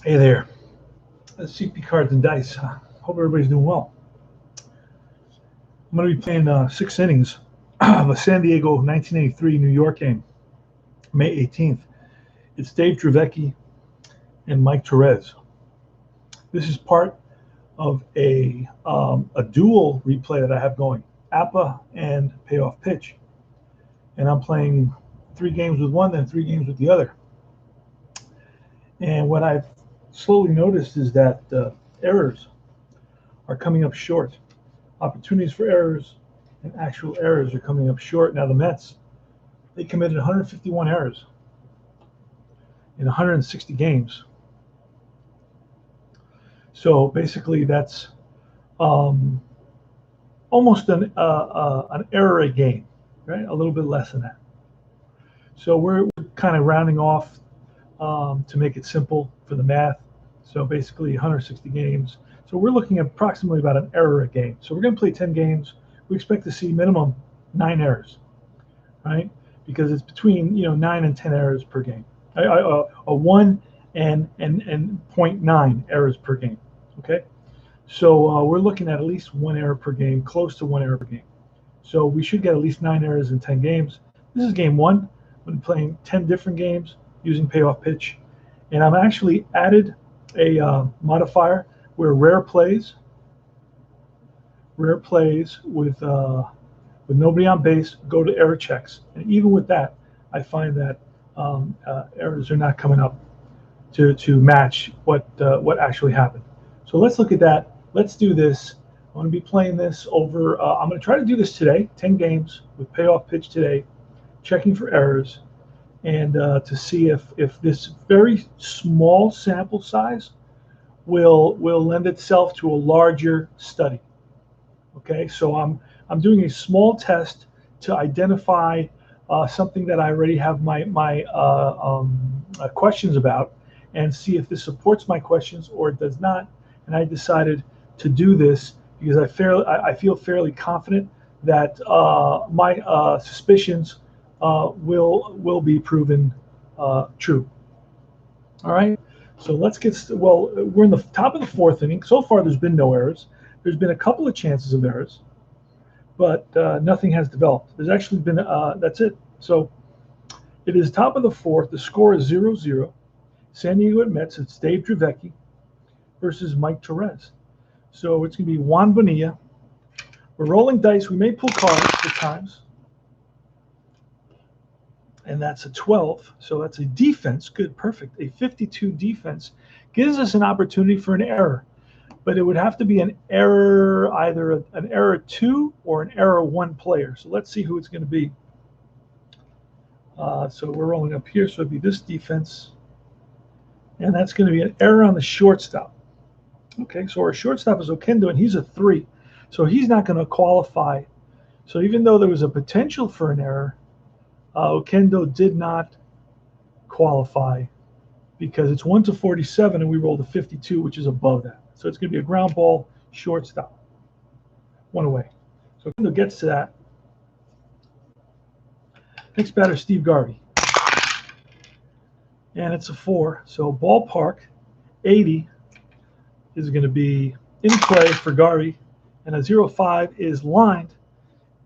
Hey there, CP Cards and Dice. Hope everybody's doing well. I'm going to be playing 6 innings of a San Diego 1983 New York game, May 18th. It's Dave Drevecki and Mike Torres. This is part of a dual replay that I have going, APA and Payoff Pitch. And I'm playing 3 games with one, then 3 games with the other. And what I've slowly noticed is that errors are coming up short. Opportunities for errors and actual errors are coming up short. Now the Mets, they committed 151 errors in 160 games. So basically that's almost an error a game, right? A little bit less than that. So we're kind of rounding off to make it simple for the math. So basically 160 games. So we're looking at approximately about an error a game. So we're going to play 10 games. We expect to see minimum 9 errors, right? Because it's between 9 and 10 errors per game. A 1 and 0.9 errors per game. Okay, so we're looking at least 1 error per game, close to 1 error per game. So we should get at least 9 errors in 10 games. This is game 1. I'm playing 10 different games using Payoff Pitch, and I'm actually added a modifier where rare plays with nobody on base go to error checks, and even with that, I find that errors are not coming up to match what actually happened. So let's look at that. Let's do this. I'm going to be playing this over. I'm going to try to do this today, 10 games with Payoff Pitch today, checking for errors, and to see if this very small sample size will lend itself to a larger study. Okay, so I'm doing a small test to identify something that I already have my questions about, and see if this supports my questions or it does not. And I decided to do this because I feel fairly confident that my suspicions will be proven true. All right. So let's get we're in the top of the 4th inning. So far, there's been no errors. There's been a couple of chances of errors, but nothing has developed. There's actually been that's it. So it is top of the 4th. The score is 0-0. San Diego at Mets. It's Dave Drevecki versus Mike Torres. So it's going to be Juan Bonilla. We're rolling dice. We may pull cards at times. And that's a 12. So that's a defense. Good, perfect. A 52 defense gives us an opportunity for an error. But it would have to be an error, either an error 2 or an error 1 player. So let's see who it's going to be. So we're rolling up here. So it'd be this defense. And that's going to be an error on the shortstop. Okay, so our shortstop is Oquendo, and he's a 3. So he's not going to qualify. So even though there was a potential for an error, Oquendo did not qualify because it's 1-47, and we rolled a 52, which is above that. So it's going to be a ground ball shortstop. 1 away. So Oquendo gets to that. Next batter, Steve Garvey. And it's a 4. So ballpark 80 is going to be in play for Garvey, and a 0-5 is lined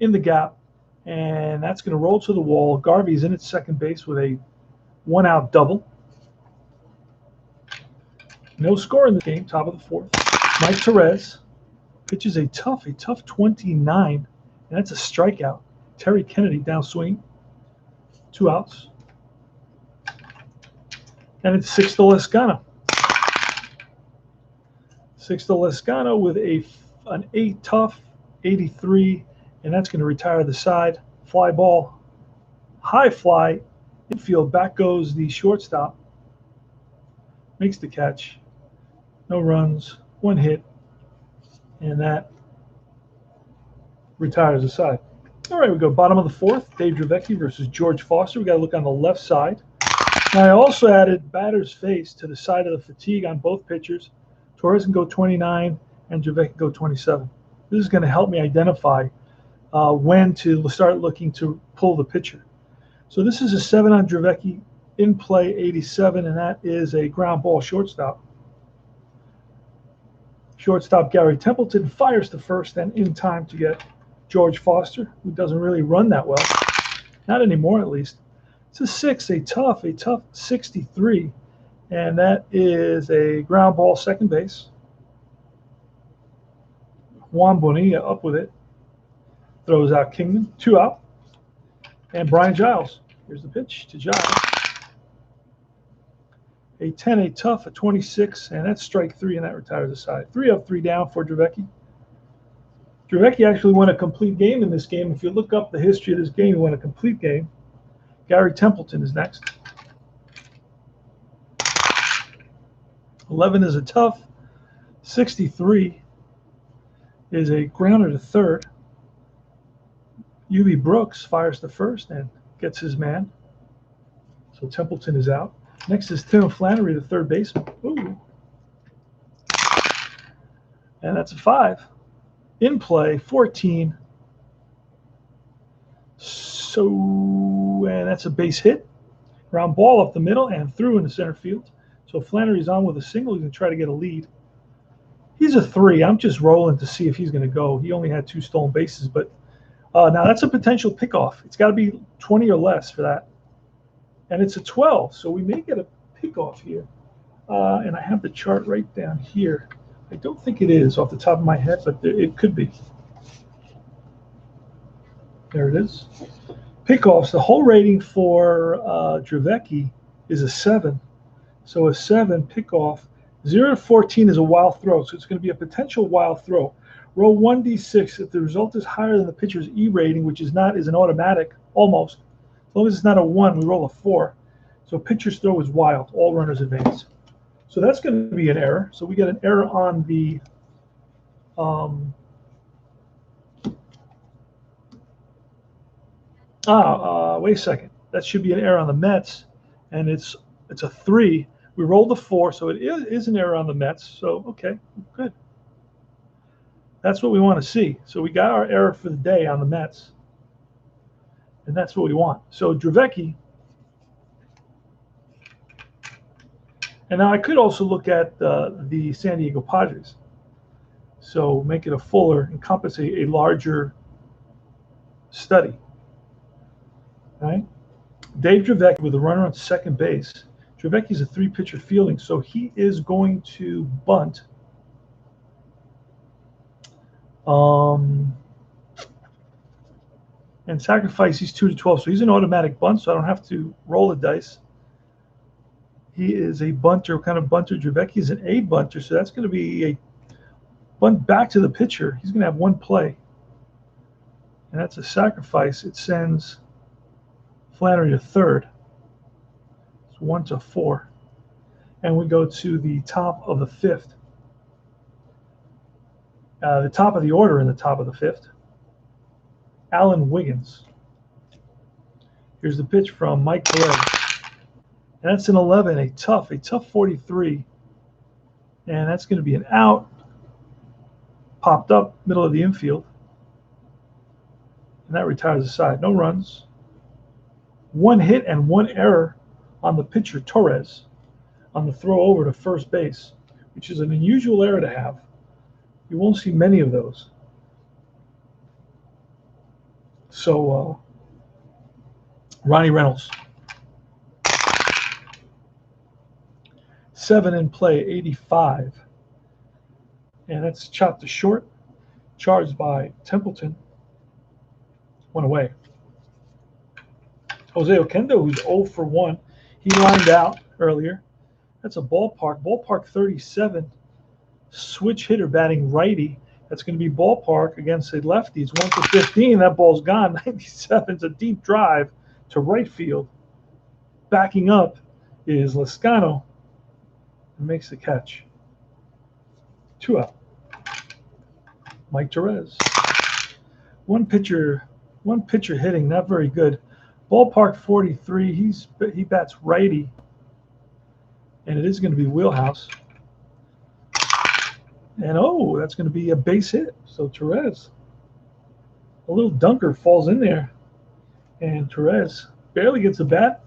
in the gap, and that's going to roll to the wall. Garvey's in at second base with a 1-out double. No score in the game, top of the 4th. Mike Torres pitches a tough 29, and that's a strikeout. Terry Kennedy downswing, 2 outs. And it's 6 to Lescano. 6 to Lescano with an 8 tough, 83, and that's going to retire the side. Fly ball, high fly, infield, back goes the shortstop. Makes the catch. No runs, 1 hit, and that retires the side. All right, we go bottom of the 4th. Dave Drevecki versus George Foster. We got to look on the left side. Now I also added batter's face to the side of the fatigue on both pitchers. Torres can go 29 and Drevecki can go 27. This is going to help me identify when to start looking to pull the pitcher. So this is a 7 on Drevecki, in play 87, and that is a ground ball shortstop. Shortstop Gary Templeton fires to first and in time to get George Foster, who doesn't really run that well. Not anymore, at least. It's a 6, a tough 63. And that is a ground ball, second base. Juan Bonilla up with it. Throws out Kingman, 2 out. And Brian Giles. Here's the pitch to Giles. A 10, a tough, a 26, and that's strike 3, and that retires the side. 3 up, 3 down for Dravecky. Dravecky actually won a complete game in this game. If you look up the history of this game, he won a complete game. Gary Templeton is next. 11 is a tough. 63 is a grounder to third. UB Brooks fires to first and gets his man. So Templeton is out. Next is Tim Flannery, the third baseman. Ooh. And that's a 5. In play, 14. So, and that's a base hit. Ground ball up the middle and through into center field. So Flannery's on with a single. He's going to try to get a lead. He's a 3. I'm just rolling to see if he's going to go. He only had 2 stolen bases, but now that's a potential pickoff. It's got to be 20 or less for that. And it's a 12, so we may get a pickoff here. And I have the chart right down here. I don't think it is off the top of my head, but it could be. There it is. Pickoffs, the whole rating for Dravecky is a 7. So a 7 pickoff. 0 to 14 is a wild throw, so it's going to be a potential wild throw. Roll 1d6. If the result is higher than the pitcher's E rating, which is an automatic, almost. As long as it's not a 1, we roll a 4. So pitcher's throw is wild. All runners advance. So that's going to be an error. So we get an error on the wait a second. That should be an error on the Mets, and it's a 3. We rolled a 4, so it is an error on the Mets. So okay, good. That's what we want to see. So we got our error for the day on the Mets. And that's what we want. So Dravecky. And now I could also look at the San Diego Padres. So make it a fuller, encompass a larger study. Right? Dave Dravecky with a runner on second base. Dravecky's a 3-pitcher fielding, so he is going to bunt. And sacrifice. He's 2 to 12, so he's an automatic bunt, so I don't have to roll the dice. He is a bunter. What kind of bunter? Dravecky is an A bunter, so that's going to be a bunt back to the pitcher. He's going to have 1 play, and that's a sacrifice. It sends Flannery to third. It's 1 to 4, and we go to the top of the 5th. The top of the order in the top of the 5th. Alan Wiggins. Here's the pitch from Mike Perez. And that's an 11, a tough 43. And that's going to be an out. Popped up, middle of the infield. And that retires the side. No runs. 1 hit and 1 error on the pitcher, Torres, on the throw over to first base, which is an unusual error to have. You won't see many of those. So, Ronnie Reynolds. 7 in play, 85. And that's chopped to short. Charged by Templeton. 1 away. Jose Oquendo, who's 0 for 1. He lined out earlier. That's a ballpark. Ballpark 37. Switch hitter batting righty. That's going to be ballpark against a lefty. It's 1 for 15. That ball's gone. 97. It's a deep drive to right field. Backing up is Lascano and makes the catch. 2 out. Mike Torres. One pitcher hitting, not very good. Ballpark 43. He bats righty, and it is going to be wheelhouse. And that's going to be a base hit. So Torres, a little dunker falls in there, and Torres barely gets a bat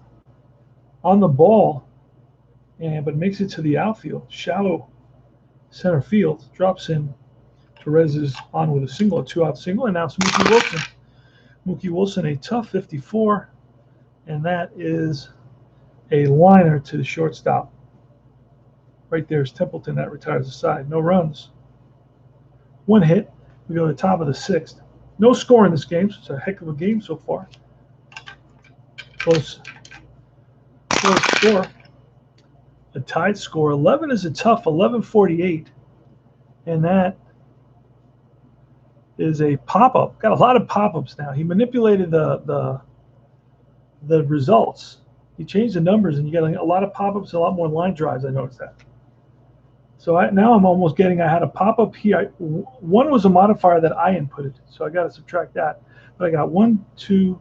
on the ball, but makes it to the outfield. Shallow Center field drops in. Perez is on with a single, a 2-out single, and now it's Mookie Wilson. Mookie Wilson, a tough 54, and that is a liner to the shortstop. Right there is Templeton. That retires the side. No runs. One hit. We go to the top of the 6th. No score in this game, so it's a heck of a game so far. Close score. A tied score. 11 is a tough 11:48, and that is a pop-up. Got a lot of pop-ups now. He manipulated the results. He changed the numbers, and you get a lot of pop-ups, a lot more line drives. I noticed that. So now I'm almost getting. I had a pop-up here. One was a modifier that I inputted, so I got to subtract that. But I got 1, 2.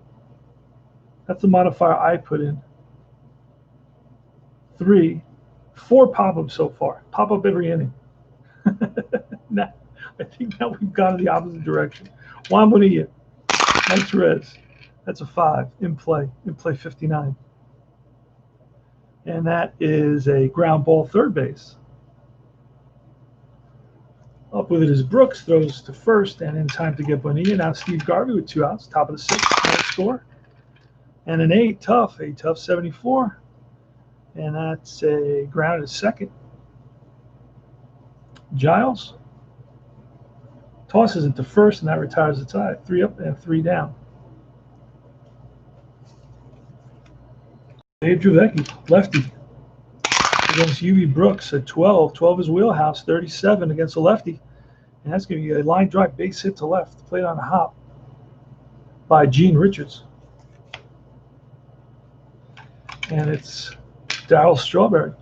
That's the modifier I put in. 3, 4 pop-ups so far. Pop-up every inning. Now, I think now we've gone in the opposite direction. Juan Bonilla, Mike Torres. That's a 5 in play 59. And that is a ground ball third base. Up with it is Brooks, throws to first, and in time to get Bonilla. Now Steve Garvey with 2 outs, top of the 6th, no score. And an 8 tough, 74. And that's a ground at second. Giles tosses it to first, and that retires the tie. 3 up and 3 down. Dave Druvecki, lefty, against UV Brooks at 12. 12 is wheelhouse, 37 against a lefty. And that's going to be a line drive base hit to left, played on a hop by Gene Richards. And it's Darryl Strawberry.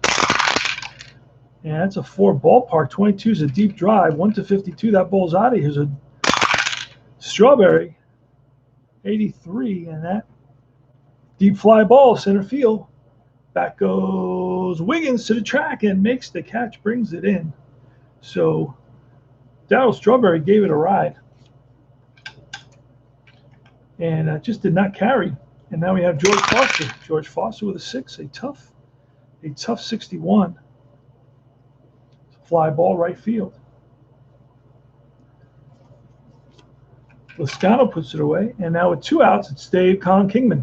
And that's a 4 ballpark. 22 is a deep drive. 1-52. That ball's out of here. Here's a Strawberry, 83, and that deep fly ball, center field. Back goes Wiggins to the track and makes the catch, brings it in. So Darryl Strawberry gave it a ride. And just did not carry. And now we have George Foster. George Foster with a 6, a tough 61. Fly ball right field. Lascano puts it away, and now with 2 outs, it's Dave Colin Kingman.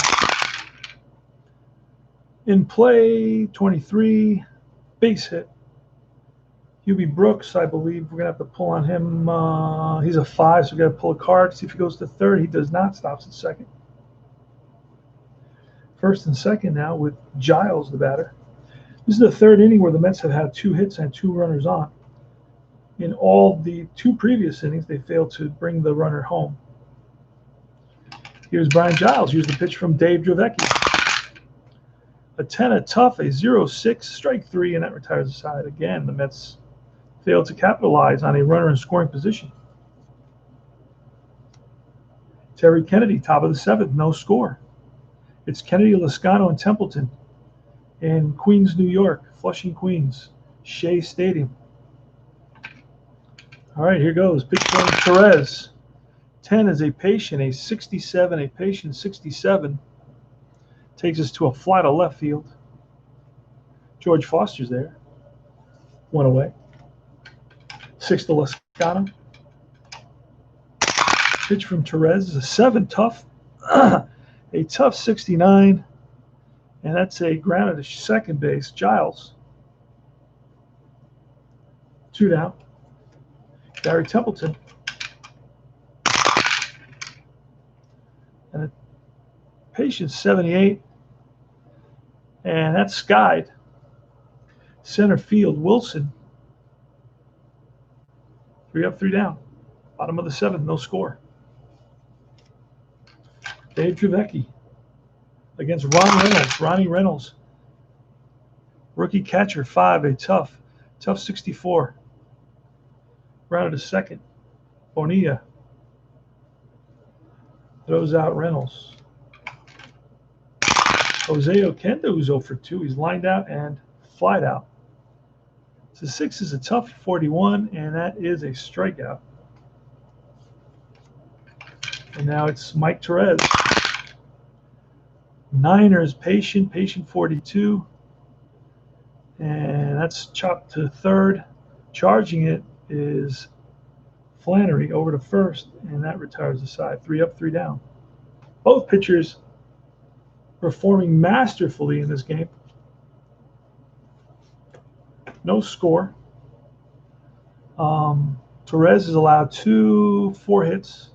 In play, 23, base hit. Hubie Brooks, I believe we're going to have to pull on him. He's a 5, so we've got to pull a card, see if he goes to third. He does not, stops at second. First and second now with Giles, the batter. This is the 3rd inning where the Mets have had 2 hits and 2 runners on. In all the 2 previous innings, they failed to bring the runner home. Here's Brian Giles. Here's the pitch from Dave Druvecki. A 10, a tough, a 0-6, strike 3, and that retires the side. Again, the Mets failed to capitalize on a runner in scoring position. Terry Kennedy, top of the 7th, no score. It's Kennedy, Lascano, and Templeton in Queens, New York, Flushing, Queens, Shea Stadium. All right, here goes. Pitch from Torres. 10 is a patient, a 67, a patient 67. Takes us to a fly to left field. George Foster's there. 1 away. 6 to Lascano. Pitch from Torres is a 7 tough. A tough 69. And that's a ground at second base. Giles. 2 down. Gary Templeton. And a patient 78. And that's skied. Center field, Wilson. 3 up, 3 down. Bottom of the 7th, no score. Dave Druvecki against Ronnie Reynolds. Rookie catcher, 5, a tough 64. Rounded to second. Bonilla throws out Reynolds. Jose Oquendo, who's 0 for 2. He's lined out and flied out. So 6 is a tough 41, and that is a strikeout. And now it's Mike Torres. Niners, patient 42. And that's chopped to third. Charging it is Flannery over to first, and that retires the side. 3 up, 3 down. Both pitchers performing masterfully in this game. No score. Torres is allowed 4 hits,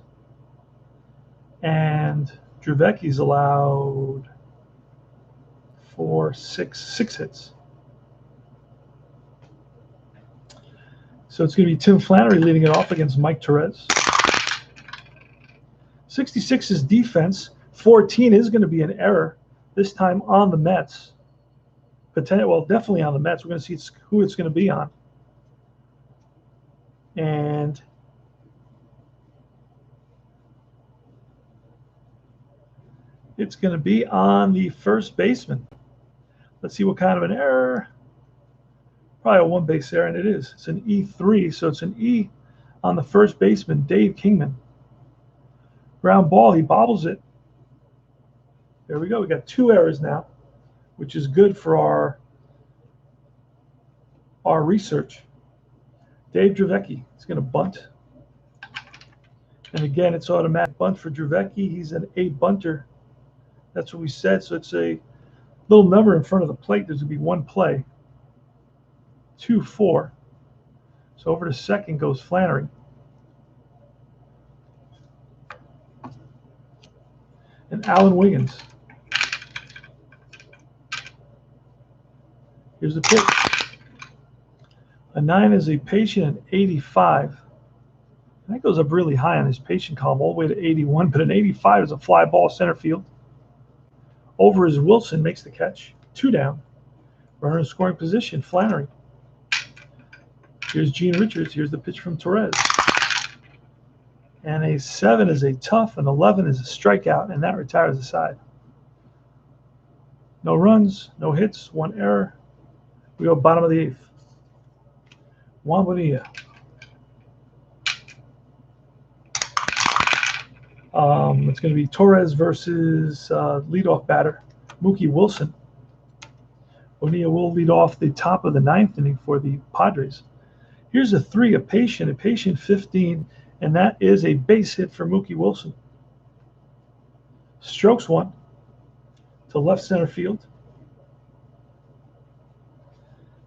and Drevecki's allowed 6 hits. So it's going to be Tim Flannery leading it off against Mike Torres. 66 is defense. 14 is going to be an error, this time on the Mets. Well, definitely on the Mets. We're going to see who it's going to be on. And it's going to be on the first baseman. Let's see what kind of an error. Probably a 1-base error, and it is. It's an E3, so it's an E on the first baseman, Dave Kingman. Ground ball, he bobbles it. There we go. We got 2 errors now, which is good for our research. Dave Drevecki is going to bunt. And again, it's automatic bunt for Drevecki. He's an A bunter. That's what we said. So it's a little number in front of the plate. There's going to be 1 play. 2-4. So over to second goes Flannery. And Alan Wiggins. Here's the pitch. A 9 is a patient at 85. And that goes up really high on his patient column, all the way to 81. But an 85 is a fly ball center field. Over is Wilson, makes the catch. 2 down. Runner in scoring position, Flannery. Here's Gene Richards. Here's the pitch from Torres. And a 7 is a tough, and 11 is a strikeout, and that retires the side. No runs, no hits, 1 error. We go bottom of the 8th. Juan Bonilla. It's going to be Torres versus leadoff batter, Mookie Wilson. Bonilla will lead off the top of the 9th inning for the Padres. Here's a 3, a patient 15, and that is a base hit for Mookie Wilson. Strokes 1 to left center field.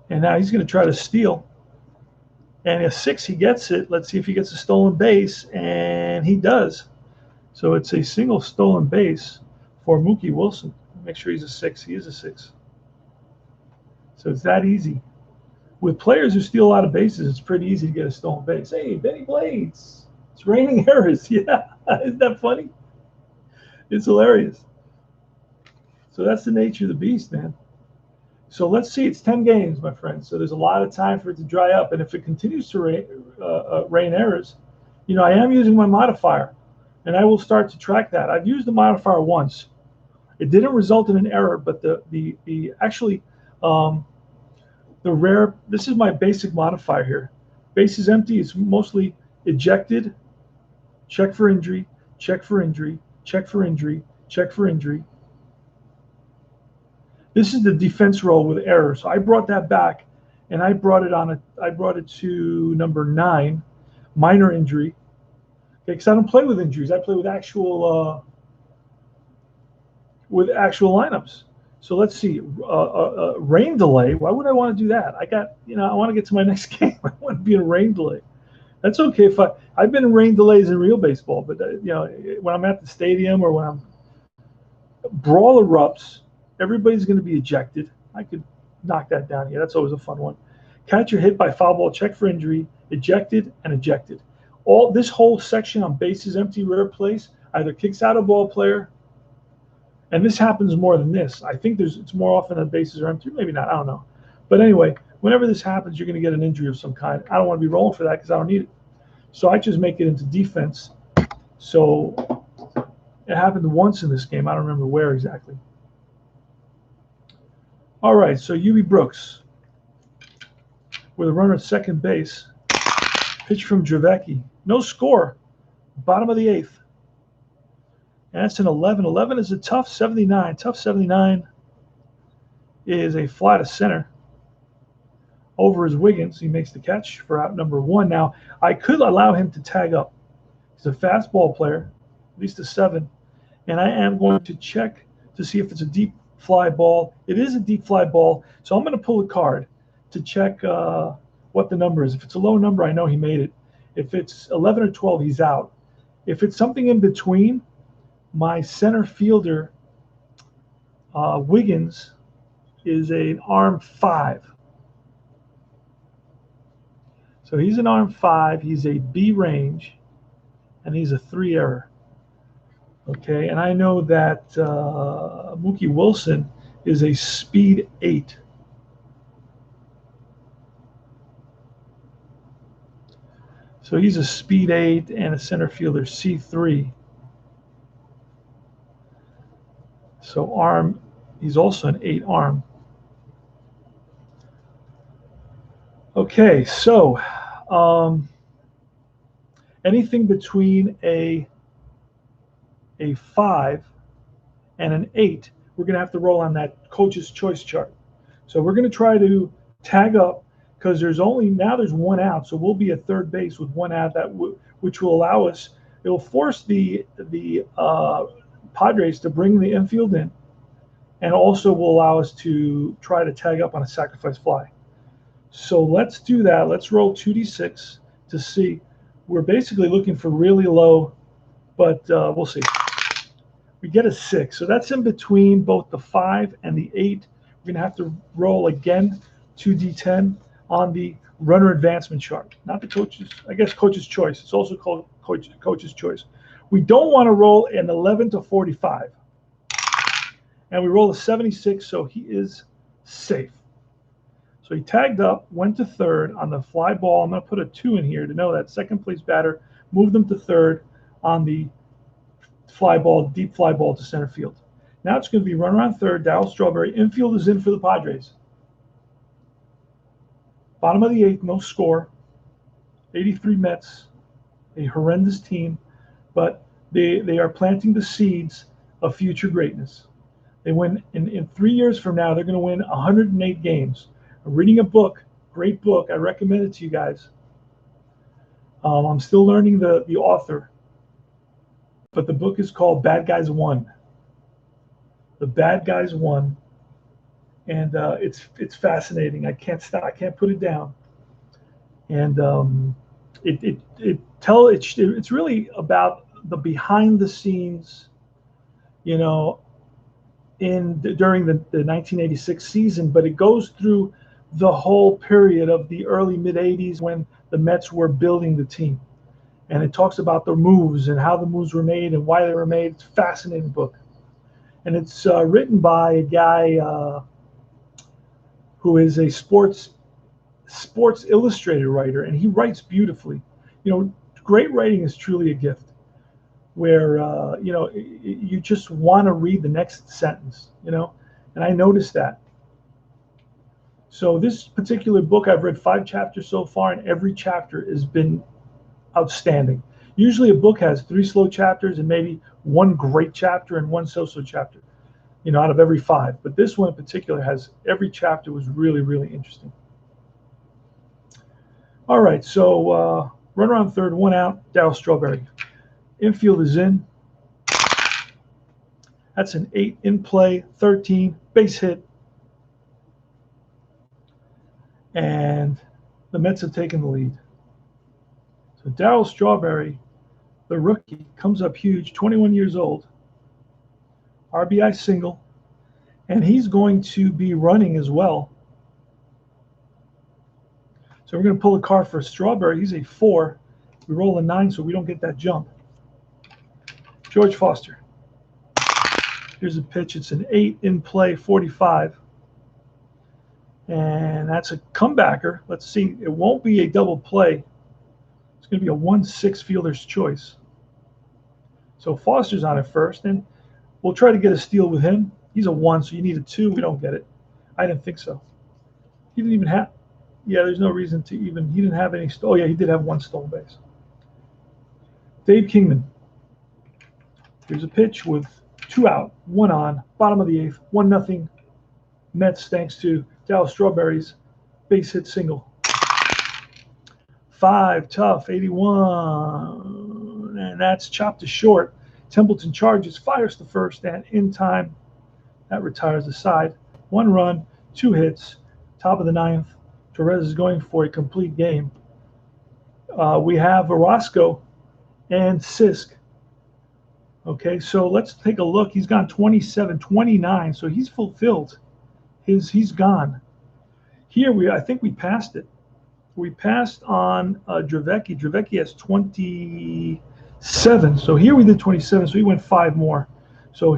And now he's going to try to steal. And a 6, he gets it. Let's see if he gets a stolen base, and he does. So it's a single stolen base for Mookie Wilson. Make sure he's a 6. He is a 6. So it's that easy. With players who steal a lot of bases, it's pretty easy to get a stolen base. Hey, Benny Blades, it's raining errors. Yeah, isn't that funny? It's hilarious. So that's the nature of the beast, man. So let's see. It's 10 games, my friend. So there's a lot of time for it to dry up. And if it continues to rain errors, you know, I am using my modifier, and I will start to track that. I've used the modifier once. It didn't result in an error, but this is my basic modifier here. Base is empty. It's mostly ejected, check for injury, check for injury, check for injury, check for injury. This is the defense roll with error. So I brought that back, and I brought it to number 9, minor injury. Okay, because I don't play with injuries. I play with actual lineups. So let's see, rain delay. Why would I want to do that? I want to get to my next game. I want to be in a rain delay. That's okay if I've been in rain delays in real baseball, but when I'm at the stadium or when I'm brawl erupts, everybody's going to be ejected. I could knock that down here. That's always a fun one. Catcher hit by foul ball, check for injury, ejected and ejected. This whole section on bases empty, rare place either kicks out a ball player. And this happens more than this. I think it's more often that bases are empty. Maybe not. I don't know. But anyway, whenever this happens, you're going to get an injury of some kind. I don't want to be rolling for that because I don't need it. So I just make it into defense. So it happened once in this game. I don't remember where exactly. All right, so Ubi Brooks with a runner at second base. Pitch from Drevecki. No score. Bottom of the 8th. And that's an 11. 11 is a tough 79. Tough 79 is a fly to center. over is Wiggins. He makes the catch for out number 1. Now, I could allow him to tag up. He's a fast ball player, at least a 7. And I am going to check to see if it's a deep fly ball. It is a deep fly ball, so I'm going to pull a card to check what the number is. If it's a low number, I know he made it. If it's 11 or 12, he's out. If it's something in between, my center fielder, Wiggins, is an arm 5. So he's an arm 5. He's a B range, and he's a 3 error. Okay, and I know that Mookie Wilson is a speed 8. So he's a speed 8 and a center fielder C3. So arm, he's also an 8 arm. Okay, so anything between a 5 and an 8, we're going to have to roll on that coach's choice chart. So we're going to try to tag up because there's 1 out, so we'll be at third base with 1 out, which will allow us. It will force the Padres to bring the infield in, and also will allow us to try to tag up on a sacrifice fly. So let's do that. Let's roll 2d6 to see. We're basically looking for really low, but we'll see. We get a 6, so that's in between both the 5 and the 8. We're going to have to roll again 2d10 on the runner advancement chart, not the coach's, I guess coach's choice. It's also called coach's choice. We don't want to roll an 11 to 45, and we roll a 76, so he is safe. So he tagged up, went to third on the fly ball. I'm going to put a 2 in here to know that second place batter moved them to third on the fly ball, deep fly ball to center field. Now it's going to be run around third. Darrell Strawberry. Infield is in for the Padres. Bottom of the 8th, no score. 83 Mets, a horrendous team, but they are planting the seeds of future greatness. They win in 3 years from now. They're going to win 108 games. I'm reading a book, great book. I recommend it to you guys. I'm still learning the author, but the book is called Bad Guys Won. The Bad Guys Won, and it's fascinating. I can't stop. I can't put it down. And it's really about the behind the scenes, during the 1986 season, but it goes through the whole period of the early mid 80s when the Mets were building the team. And it talks about the moves and how the moves were made and why they were made. It's a fascinating book. And it's written by a guy who is a Sports Illustrated writer, and he writes beautifully. Great writing is truly a gift, where you just want to read the next sentence, and I noticed that. So this particular book, I've read 5 chapters so far, and every chapter has been outstanding. Usually a book has 3 slow chapters and maybe 1 great chapter and 1 so-so chapter, out of every 5. But this one in particular has every chapter was really, really interesting. All right, so run around third, 1 out, Darrell Strawberry. Infield is in. That's an 8 in play, 13, base hit. And the Mets have taken the lead. So Darrell Strawberry, the rookie, comes up huge, 21 years old, RBI single, and he's going to be running as well. So we're going to pull a card for Strawberry. He's a 4. We roll a 9 so we don't get that jump. George Foster. Here's a pitch. It's an 8 in play, 45. And that's a comebacker. Let's see. It won't be a double play. It's going to be a 1-6 fielder's choice. So Foster's on at first, and we'll try to get a steal with him. He's a 1, so you need a 2. We don't get it. I didn't think so. He didn't even have. Yeah, there's no reason to even. He didn't have any. Oh yeah, he did have 1 stolen base. Dave Kingman. Here's a pitch with 2 out, 1 on, bottom of the 8th, 1-0 Mets, thanks to Darrell Strawberry's base hit single. 5, tough, 81. And that's chopped to short. Templeton charges, fires the first, and in time, that retires the side. 1 run, 2 hits, top of the 9th. Torres is going for a complete game. We have Orozco and Sisk. Okay, so let's take a look. He's gone 27, 29, so he's fulfilled. He's gone. Here I think we passed it. We passed on Dravecki. Dravecki has 27, so here we did 27, so he went 5 more. So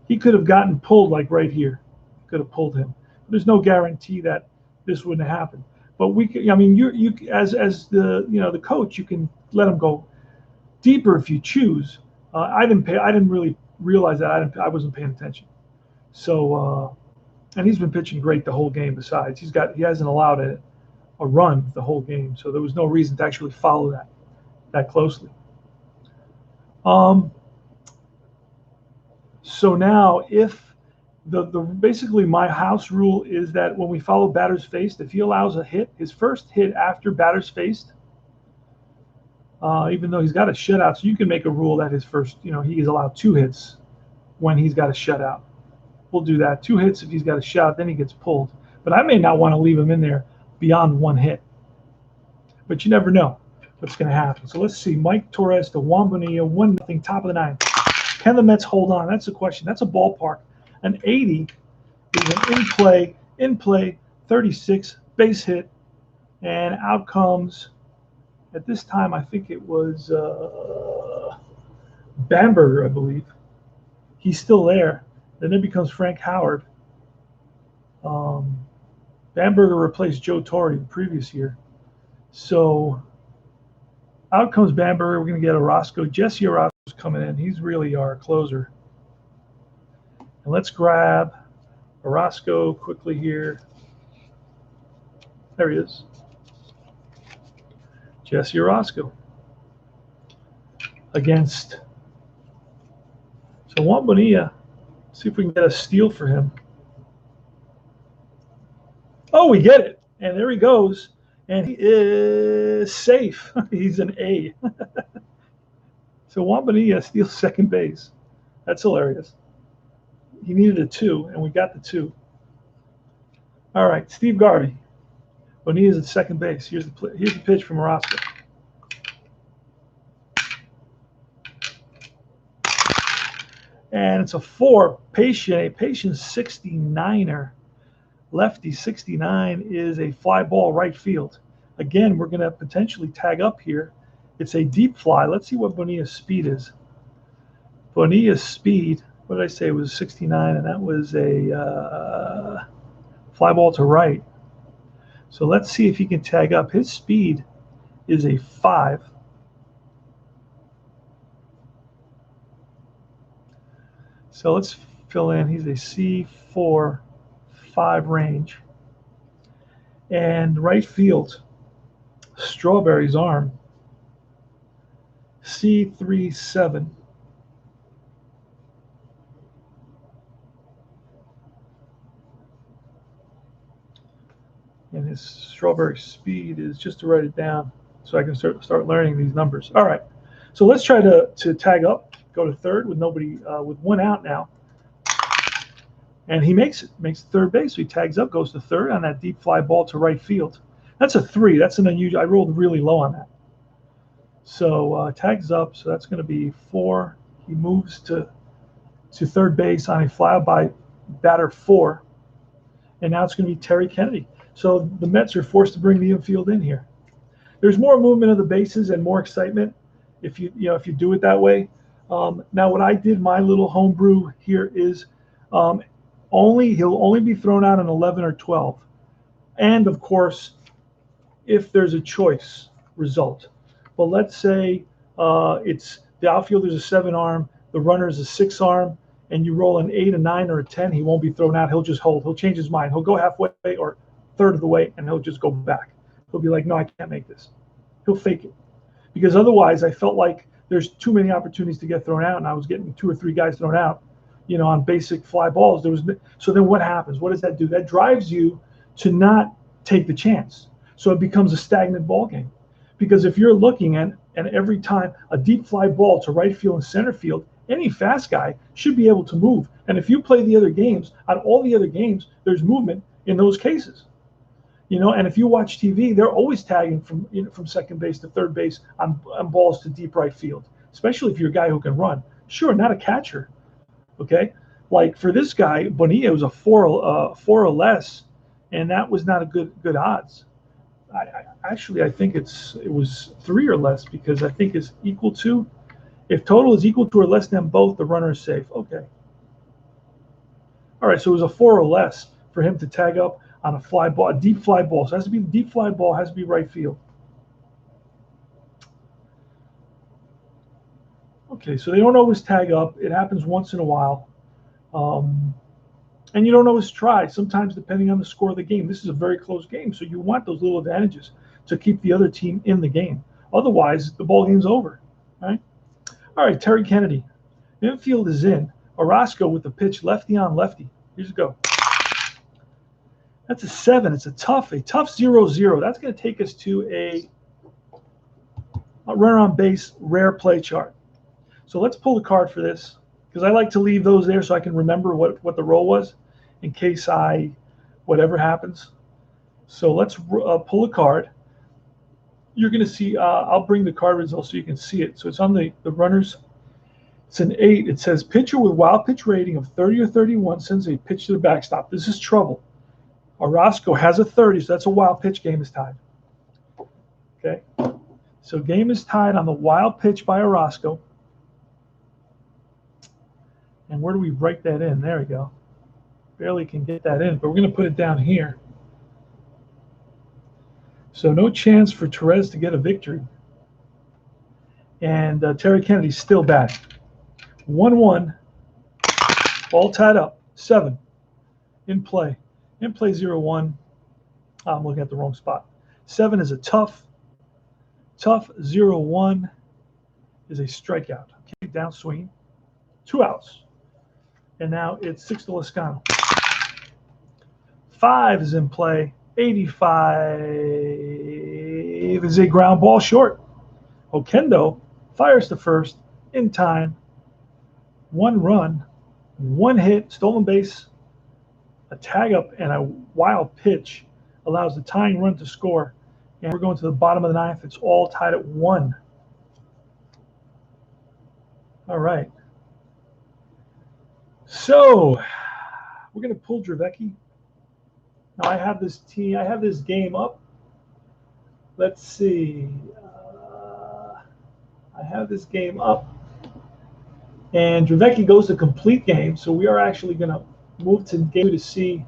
he could have gotten pulled like right here. Could have pulled him. There's no guarantee that this wouldn't happen. But we could, I mean, you as the the coach, you can let him go deeper if you choose. I didn't really realize that. I wasn't paying attention. So and he's been pitching great the whole game. Besides, he hasn't allowed a run the whole game. So there was no reason to actually follow that closely. So now if basically my house rule is that when we follow batters faced, if he allows a hit, his first hit after batters faced, even though he's got a shutout, so you can make a rule that his first, he is allowed 2 hits when he's got a shutout. We'll do that. 2 hits if he's got a shutout, then he gets pulled. But I may not want to leave him in there beyond 1 hit. But you never know what's going to happen. So let's see. Mike Torres to Juan Bonilla, 1-0, top of the 9th. Can the Mets hold on? That's the question. That's a ballpark. An 80 is an in play, 36, base hit, and out comes, at this time, I think it was Bamberger, I believe. He's still there. Then it becomes Frank Howard. Bamberger replaced Joe Torre the previous year. So out comes Bamberger. We're going to get Orozco. Jesse Orozco's coming in. He's really our closer. And let's grab Orozco quickly here. There he is. Jesse Orozco against. So Juan Bonilla. See if we can get a steal for him. Oh, we get it. And there he goes. And he is safe. He's an A. So Juan Bonilla steals second base. That's hilarious. He needed a 2, and we got the 2. All right, Steve Garvey. Bonilla's at second base. Here's the pitch from Orozco. And it's a 4, a patient 69er. Lefty 69 is a fly ball right field. Again, we're going to potentially tag up here. It's a deep fly. Let's see what Bonilla's speed is. Bonilla's speed, what did I say? It was 69, and that was a fly ball to right. So let's see if he can tag up. His speed is a 5. So let's fill in. He's a C4, 5 range. And right field, Strawberry's arm, C3, 7. And his Strawberry speed is, just to write it down so I can start learning these numbers. All right. So let's try to tag up, go to third with nobody, with 1 out now. And he makes third base. So he tags up, goes to third on that deep fly ball to right field. That's a 3. That's an unusual. I rolled really low on that. So tags up. So that's going to be 4. He moves to third base on a fly by batter 4. And now it's going to be Terry Kennedy. So the Mets are forced to bring the infield in here. There's more movement of the bases and more excitement if you do it that way. Now what I did, my little homebrew here is he'll only be thrown out in 11 or 12. And of course, if there's a choice result. But let's say it's the outfielder's a 7 arm, the runner's a 6 arm, and you roll an 8, a 9, or a 10, he won't be thrown out. He'll just hold. He'll change his mind. He'll go halfway or third of the way, and he'll just go back. He'll be like, no, I can't make this. He'll fake it. Because otherwise, I felt like there's too many opportunities to get thrown out, and I was getting 2 or 3 guys thrown out, on basic fly balls. So then what happens? What does that do? That drives you to not take the chance. So it becomes a stagnant ball game. Because if you're looking at and every time a deep fly ball to right field and center field, any fast guy should be able to move. And if you play the other games, on all the other games, there's movement in those cases. And if you watch TV, they're always tagging from second base to third base on balls to deep right field, especially if you're a guy who can run. Sure, not a catcher, okay? Like for this guy, Bonilla, it was a four or less, and that was not a good odds. I think it was 3 or less, because I think it's equal to, if total is equal to or less than both, the runner is safe. Okay. All right, so it was a 4 or less for him to tag up on a fly ball, a deep fly ball. So it has to be the deep fly ball, has to be right field. Okay, so they don't always tag up. It happens once in a while. And you don't always try. Sometimes, depending on the score of the game, this is a very close game, so you want those little advantages to keep the other team in the game. Otherwise, the ball game's over. Right? All right, Terry Kennedy. Infield is in. Orozco with the pitch, lefty on lefty. Here's a go. That's a 7. It's a tough 0-0. That's going to take us to a runner on base rare play chart. So let's pull the card for this, because I like to leave those there so I can remember what the roll was in case whatever happens. So let's pull a card. You're going to see, I'll bring the card results so you can see it. So it's on the runners. It's an 8. It says pitcher with wild pitch rating of 30 or 31 sends a pitch to the backstop. This is trouble. Orozco has a 30, so that's a wild pitch. Game is tied. Okay. So game is tied on the wild pitch by Orozco. And where do we write that in? There we go. Barely can get that in, but we're going to put it down here. So no chance for Torres to get a victory. And Terry Kennedy's still batting. 1-1. All tied up. 7 in play. In play 0-1. I'm looking at the wrong spot. 7 is a tough 0-1 is a strikeout. Okay, downswing. 2 outs. And now it's 6 to Loscano. 5 is in play. 85 is a ground ball short. Oquendo fires to first in time. 1 run, 1 hit, stolen base, a tag up, and a wild pitch allows the tying run to score. And we're going to the bottom of the 9th. It's all tied at 1. All right. So we're going to pull Dravecky. Now I have this game up. Let's see. I have this game up. And Dravecky goes to complete game. So we are actually going to move to game 2 to see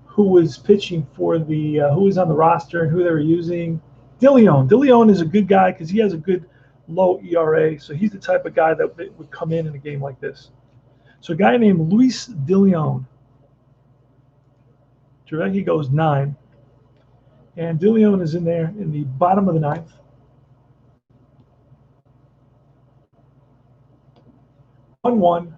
who was pitching for who was on the roster and who they were using. DeLeon is a good guy because he has a good low ERA. So he's the type of guy that would come in a game like this. So a guy named Luis DeLeon. Dravecky goes 9. And DeLeon is in there in the bottom of the 9th. 1-1.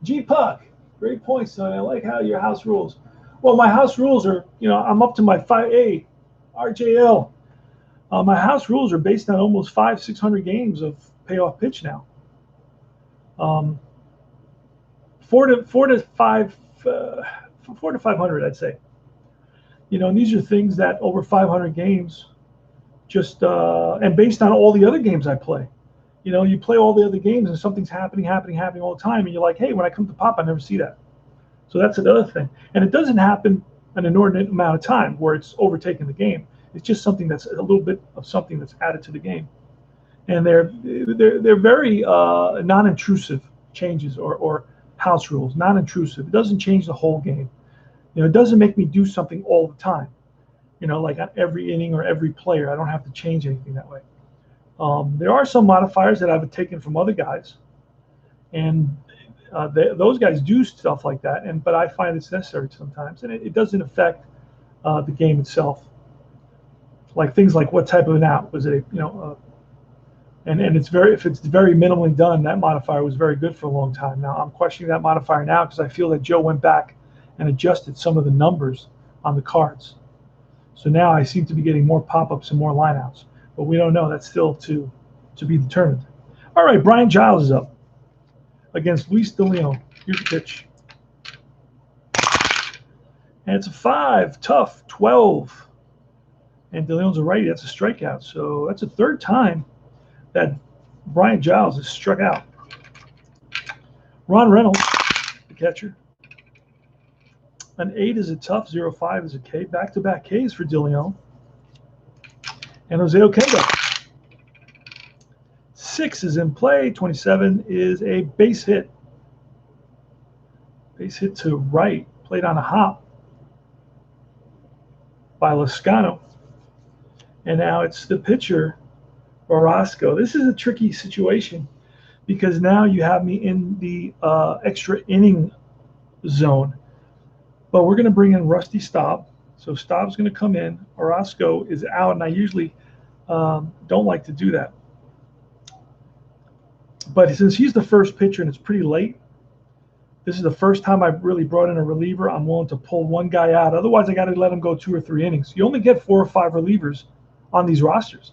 G-Puck. Great point, son. I like how your house rules. Well, my house rules are, I'm up to my 5A, RJL. My house rules are based on almost 500-600 games of payoff pitch now. 4 to 500, I'd say. And these are things that over 500 games, just and based on all the other games I play. You play all the other games and something's happening all the time, and you're like, hey, when I come to pop, I never see that. So that's another thing. And it doesn't happen an inordinate amount of time where it's overtaking the game. It's just something that's a little bit of something that's added to the game. And they're very non-intrusive changes or house rules, non-intrusive. It doesn't change the whole game. It doesn't make me do something all the time. Like on every inning or every player, I don't have to change anything that way. There are some modifiers that I've taken from other guys, and those guys do stuff like that. But I find it's necessary sometimes, and it doesn't affect the game itself. Like things like what type of an out was it? And if it's very minimally done, that modifier was very good for a long time. Now I'm questioning that modifier now because I feel that Joe went back and adjusted some of the numbers on the cards. So now I seem to be getting more pop-ups and more lineouts, but we don't know. That's still to be determined. All right, Brian Giles is up against Luis De Leon. Here's the pitch. And it's a 5, tough, 12. And De Leon's a righty. That's a strikeout. So that's the third time that Brian Giles has struck out. Ron Reynolds, the catcher. An 8 is a tough, 0-5 is a K. Back-to-back Ks for De Leon. And Jose Oquendo. 6 is in play. 27 is a base hit. Base hit to right. Played on a hop by Lascano. And now it's the pitcher, Orozco. This is a tricky situation because now you have me in the extra inning zone. But we're going to bring in Rusty Staub. So Staub's going to come in. Orozco is out, and I usually don't like to do that. But since he's the first pitcher and it's pretty late, this is the first time I've really brought in a reliever. I'm willing to pull one guy out. Otherwise, I got to let him go 2 or 3 innings. You only get 4 or 5 relievers on these rosters,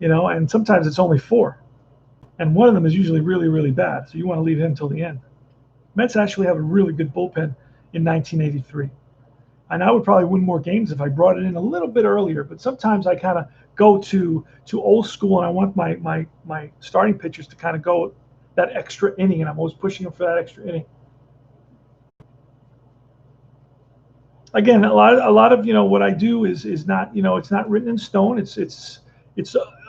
and sometimes it's only 4. And one of them is usually really, really bad. So you want to leave him till the end. Mets actually have a really good bullpen in 1983. And I would probably win more games if I brought it in a little bit earlier. But sometimes I kind of go to old school, and I want my starting pitchers to kind of go that extra inning, and I'm always pushing them for that extra inning. Again, a lot of what I do is not it's not written in stone. It's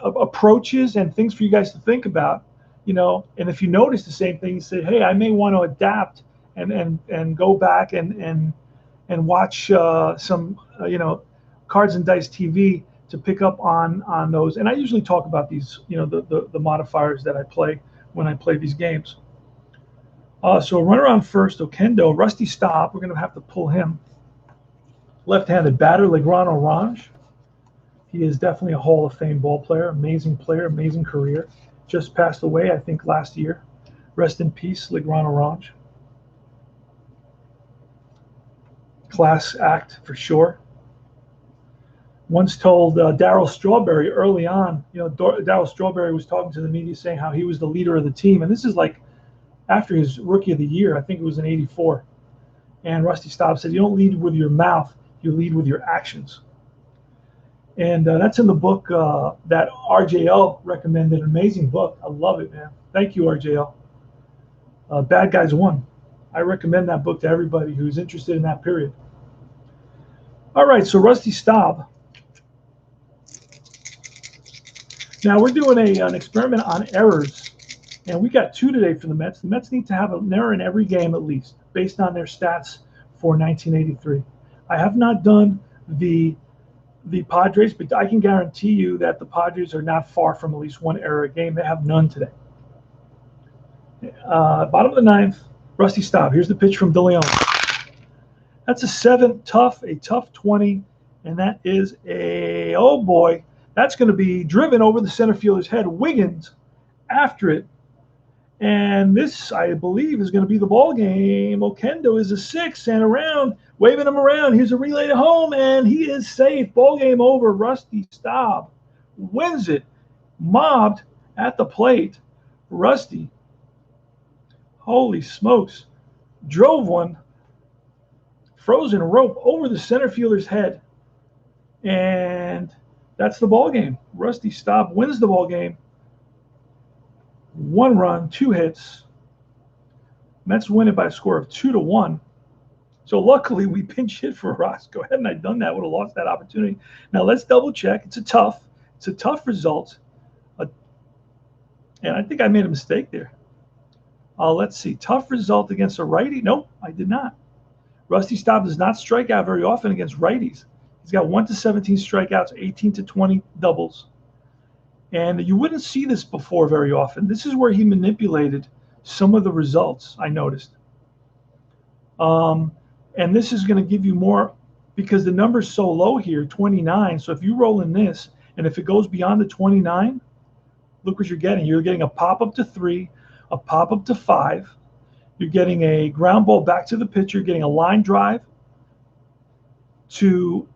approaches and things for you guys to think about. And if you notice the same thing, you say, hey, I may want to adapt and go back and watch some Cards and Dice TV to pick up on those. And I usually talk about these the modifiers that I play when I play these games. So run around first, Oquendo, Rusty Staub. We're going to have to pull him. Left-handed batter, Legrand Orange. He is definitely a Hall of Fame ball player, amazing career. Just passed away, I think, last year. Rest in peace, Legrand Orange. Class act for sure. Once told Darrell Strawberry early on, Darrell Strawberry was talking to the media saying how he was the leader of the team. And this is like after his Rookie of the Year, I think it was in '84. And Rusty Staub said, you don't lead with your mouth, you lead with your actions. And that's in the book that RJL recommended, an amazing book. I love it, man. Thank you, RJL. Bad Guys 1. I recommend that book to everybody who's interested in that period. All right, so Rusty Staub. Now we're doing an experiment on errors, and we got 2 today for the Mets. The Mets need to have an error in every game at least, based on their stats for 1983. I have not done the Padres, but I can guarantee you that the Padres are not far from at least 1 error a game. They have none today. Bottom of the 9th, Rusty Staub. Here's the pitch from De Leon. That's a 7, a tough 20, and that is oh boy, that's going to be driven over the center fielder's head. Wiggins after it. And this, I believe, is going to be the ball game. Oquendo is a 6 and around, waving him around. Here's a relay to home, and he is safe. Ball game over. Rusty Staub wins it. Mobbed at the plate. Rusty, holy smokes, drove one frozen rope over the center fielder's head. And that's the ball game. Rusty Staub wins the ball game. 1 run, 2 hits. Mets win it by a score of 2-1. So luckily we pinch hit for Orozco. Hadn't I done that, would have lost that opportunity. Now let's double check. It's a tough result. And I think I made a mistake there. Let's see. Tough result against a righty. Nope, I did not. Rusty Staub does not strike out very often against righties. He's got 1 to 17 strikeouts, 18 to 20 doubles. And you wouldn't see this before very often. This is where he manipulated some of the results, I noticed. And this is going to give you more because the number's so low here, 29. So if you roll in this, and if it goes beyond the 29, look what you're getting. You're getting a pop-up to 3, a pop-up to 5. You're getting a ground ball back to the pitcher, getting a line drive to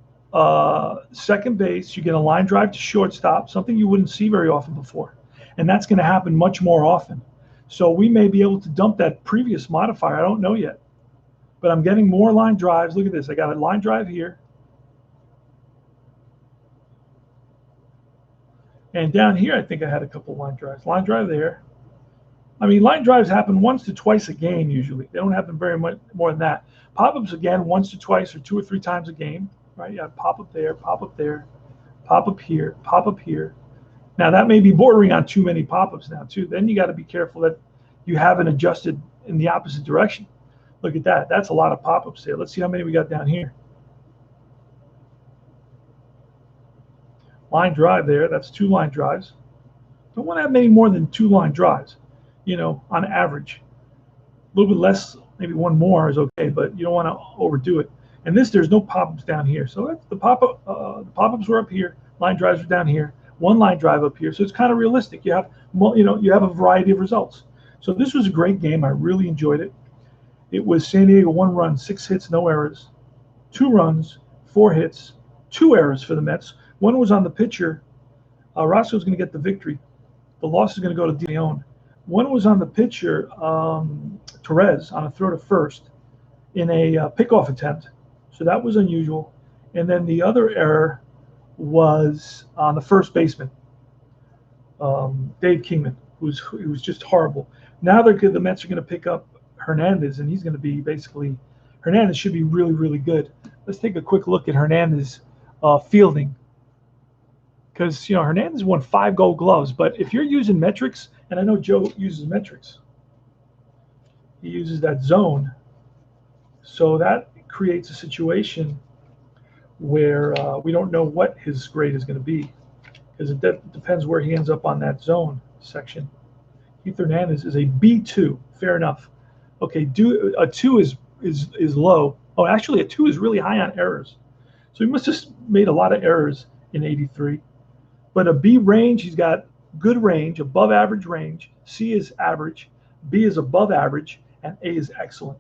Second base, you get a line drive to shortstop, something you wouldn't see very often before. And that's going to happen much more often. So we may be able to dump that previous modifier. I don't know yet. But I'm getting more line drives. Look at this. I got a line drive here. And down here, I think I had a couple line drives. Line drive there. I mean, line drives happen once to twice a game usually. They don't happen very much more than that. Pop-ups, again, once to twice or 2 or 3 times a game. Right? You have pop-up there, pop-up there, pop-up here, pop-up here. Now, that may be bordering on too many pop-ups now, too. Then you got to be careful that you haven't adjusted in the opposite direction. Look at that. That's a lot of pop-ups there. Let's see how many we got down here. Line drive there. That's 2 line drives. Don't want to have many more than 2 line drives, on average. A little bit less, maybe 1 more is okay, but you don't want to overdo it. And there's no pop-ups down here. So that's the pop-ups were up here. Line drives were down here. 1 line drive up here. So it's kind of realistic. You have, you have a variety of results. So this was a great game. I really enjoyed it. It was San Diego 1 run, 6 hits, no errors. 2 runs, 4 hits, 2 errors for the Mets. 1 was on the pitcher. Roscoe's going to get the victory. The loss is going to go to De Leon. 1 was on the pitcher, Torres, on a throw to first in a pickoff attempt. So that was unusual. And then the other error was on the first baseman, Dave Kingman, who was just horrible. Now the Mets are going to pick up Hernandez, and he's going to be Hernandez should be really, really good. Let's take a quick look at Hernandez fielding. Because, Hernandez won 5 Gold Gloves. But if you're using metrics, and I know Joe uses metrics, he uses that zone. So that creates a situation where we don't know what his grade is going to be, because it depends where he ends up on that zone section. Keith Hernandez is a B2. Fair enough. Okay, a 2 is low. Oh, actually, a 2 is really high on errors. So he must have made a lot of errors in 83. But a B range, he's got good range, above average range. C is average, B is above average, and A is excellent.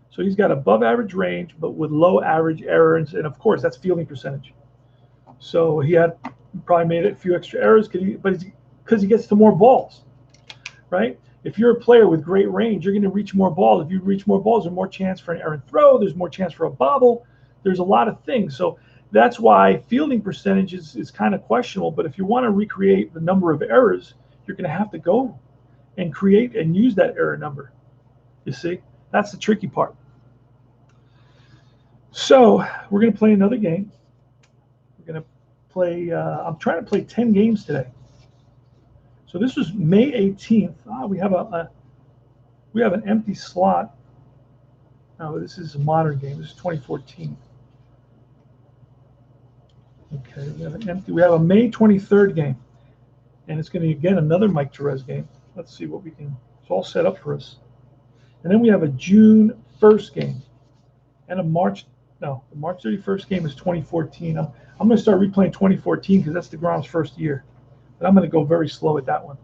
So he's got above average range, but with low average errors, and of course that's fielding percentage. So he probably made a few extra errors, because he gets to more balls, right? If you're a player with great range, you're going to reach more balls. If you reach more balls, there's more chance for an errant throw. There's more chance for a bobble. There's a lot of things. So that's why fielding percentage is kind of questionable. But if you want to recreate the number of errors, you're going to have to go and create and use that error number. You see, that's the tricky part. So we're going to play another game. We're going to play. I'm trying to play 10 games today. So this was May 18th. We have an empty slot. No, this is a modern game. This is 2014. Okay, we have a May 23rd game, and it's going to be again another Mike Torres game. Let's see what we can. It's all set up for us. And then we have a June 1st game, and the March 31st game is 2014. I'm going to start replaying 2014 because that's DeGrom's first year. But I'm going to go very slow at that one.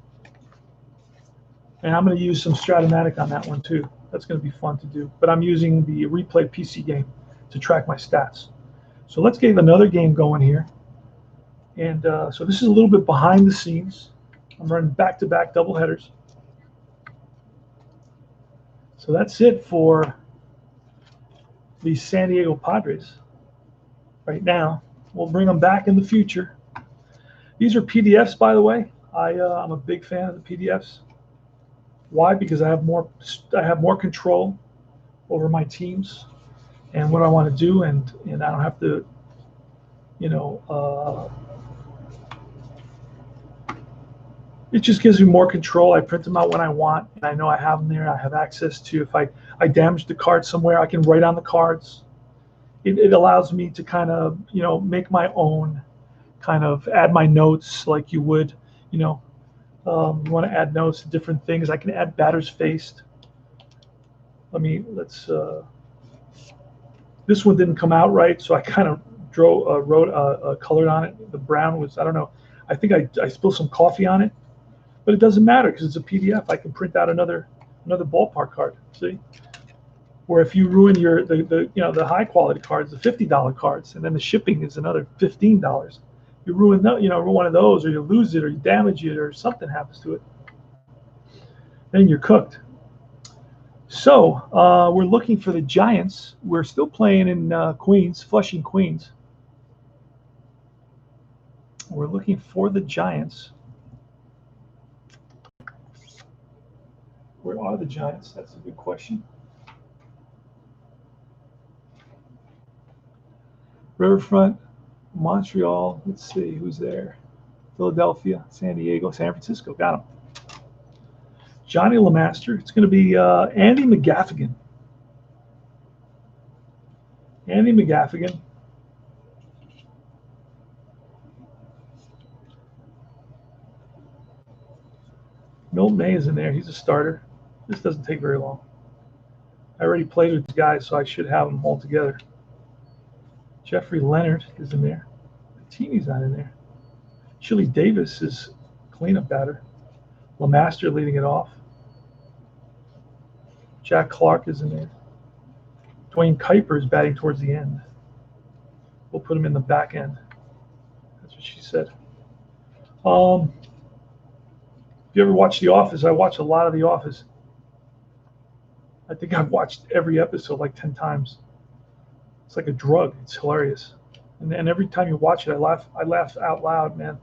And I'm going to use some Stratomatic on that one too. That's going to be fun to do. But I'm using the replay PC game to track my stats. So let's get another game going here. And so this is a little bit behind the scenes. I'm running back-to-back doubleheaders. So that's it for the San Diego Padres right now. We'll bring them back in the future. These are PDFs, by the way. I'm a big fan of the PDFs. Why? Because I have more control over my teams and what I want to do, and I don't have to, it just gives me more control. I print them out when I want, and I know I have them there. I have access to, if I damage the card somewhere, I can write on the cards. It allows me to kind of, make my own, kind of add my notes like you would, you want to add notes to different things. I can add batters faced. This one didn't come out right, so I kind of wrote colored on it. The brown was, I don't know, I think I spilled some coffee on it, but it doesn't matter because it's a PDF. I can print out another ballpark card. See, Or if you ruin the high quality cards, the $50 cards, and then the shipping is another $15. You ruin one of those, or you lose it, or you damage it, or something happens to it, then you're cooked. So we're looking for the Giants. We're still playing in Queens, Flushing, Queens. We're looking for the Giants. Where are the Giants? That's a good question. Riverfront, Montreal. Let's see who's there. Philadelphia, San Diego, San Francisco. Got him. Johnny LeMaster. It's going to be Andy McGaffigan. Andy McGaffigan. Milt May is in there. He's a starter. This doesn't take very long. I already played with these guys, so I should have them all together. Jeffrey Leonard is in there. Martini's not in there. Chili Davis is cleanup batter. LeMaster leading it off. Jack Clark is in there. Dwayne Kuiper is batting towards the end. We'll put him in the back end. That's what she said. If you ever watch The Office, I watch a lot of The Office. I think I've watched every episode like 10 times. It's like a drug. It's hilarious. And every time you watch it, I laugh out loud, man,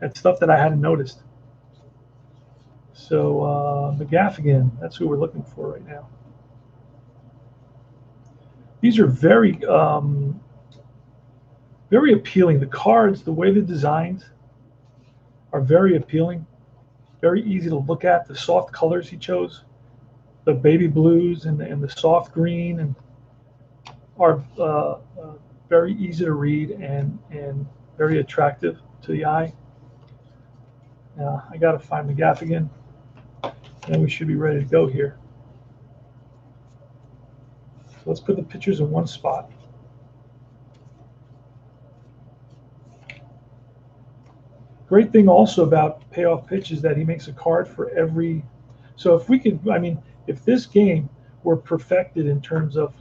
at stuff that I hadn't noticed. So McGaffigan, that's who we're looking for right now. These are very, very appealing. The cards, the way they're designed, are very appealing. Very easy to look at. The soft colors he chose, the baby blues and the soft green, and are very easy to read and very attractive to the eye. I got to find McGaffigan, and we should be ready to go here. So let's put the pictures in one spot. Great thing also about Payoff Pitch is that he makes a card for every. So if we could, if this game were perfected in terms of,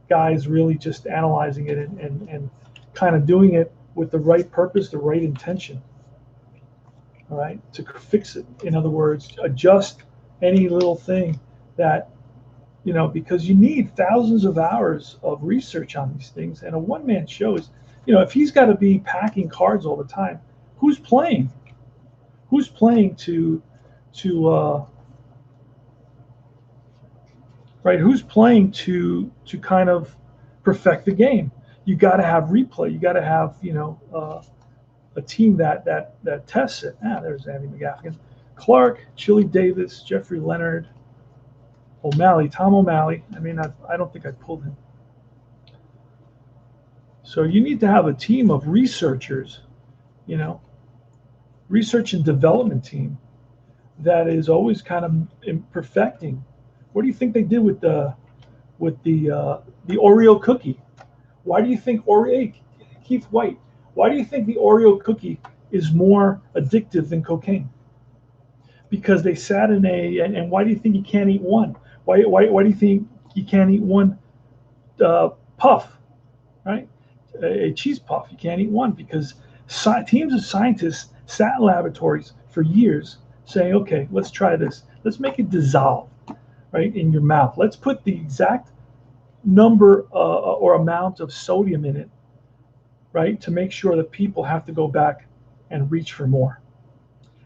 guys really just analyzing it and kind of doing it with the right purpose, the right intention, all right, to fix it. In other words, adjust any little thing that, because you need thousands of hours of research on these things. And a one-man show is, if he's got to be packing cards all the time, who's playing? Who's playing to right? Who's playing to kind of perfect the game? You got to have replay. You got to have a team that tests it. There's Andy McGaffigan, Clark, Chili Davis, Jeffrey Leonard, O'Malley, Tom O'Malley. I don't think I pulled him. So you need to have a team of researchers, research and development team that is always kind of perfecting. What do you think they did with the Oreo cookie? Why do you think Keith White? Why do you think the Oreo cookie is more addictive than cocaine? Because they sat in and why do you think you can't eat one? Why do you think you can't eat one puff, right? A cheese puff. You can't eat one because teams of scientists sat in laboratories for years saying, okay, let's try this. Let's make it dissolve, right, in your mouth. Let's put the exact number or amount of sodium in it, right, to make sure that people have to go back and reach for more.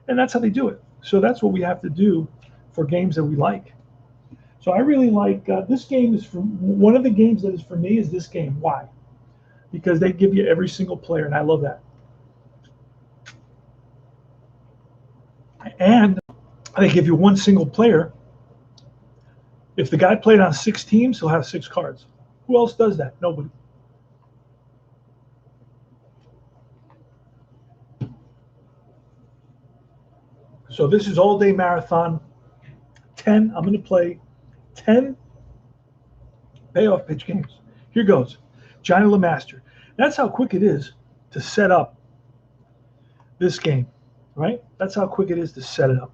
And that's how they do it. So that's what we have to do for games that we like. So I really like this game. Is one of the games that is for me is this game. Why? Because they give you every single player, and I love that. And they give you one single player. If the guy played on 6 teams, he'll have 6 cards. Who else does that? Nobody. So this is all-day marathon. I'm going to play 10 Payoff Pitch games. Here goes. Johnny LeMaster. That's how quick it is to set up this game, right? That's how quick it is to set it up.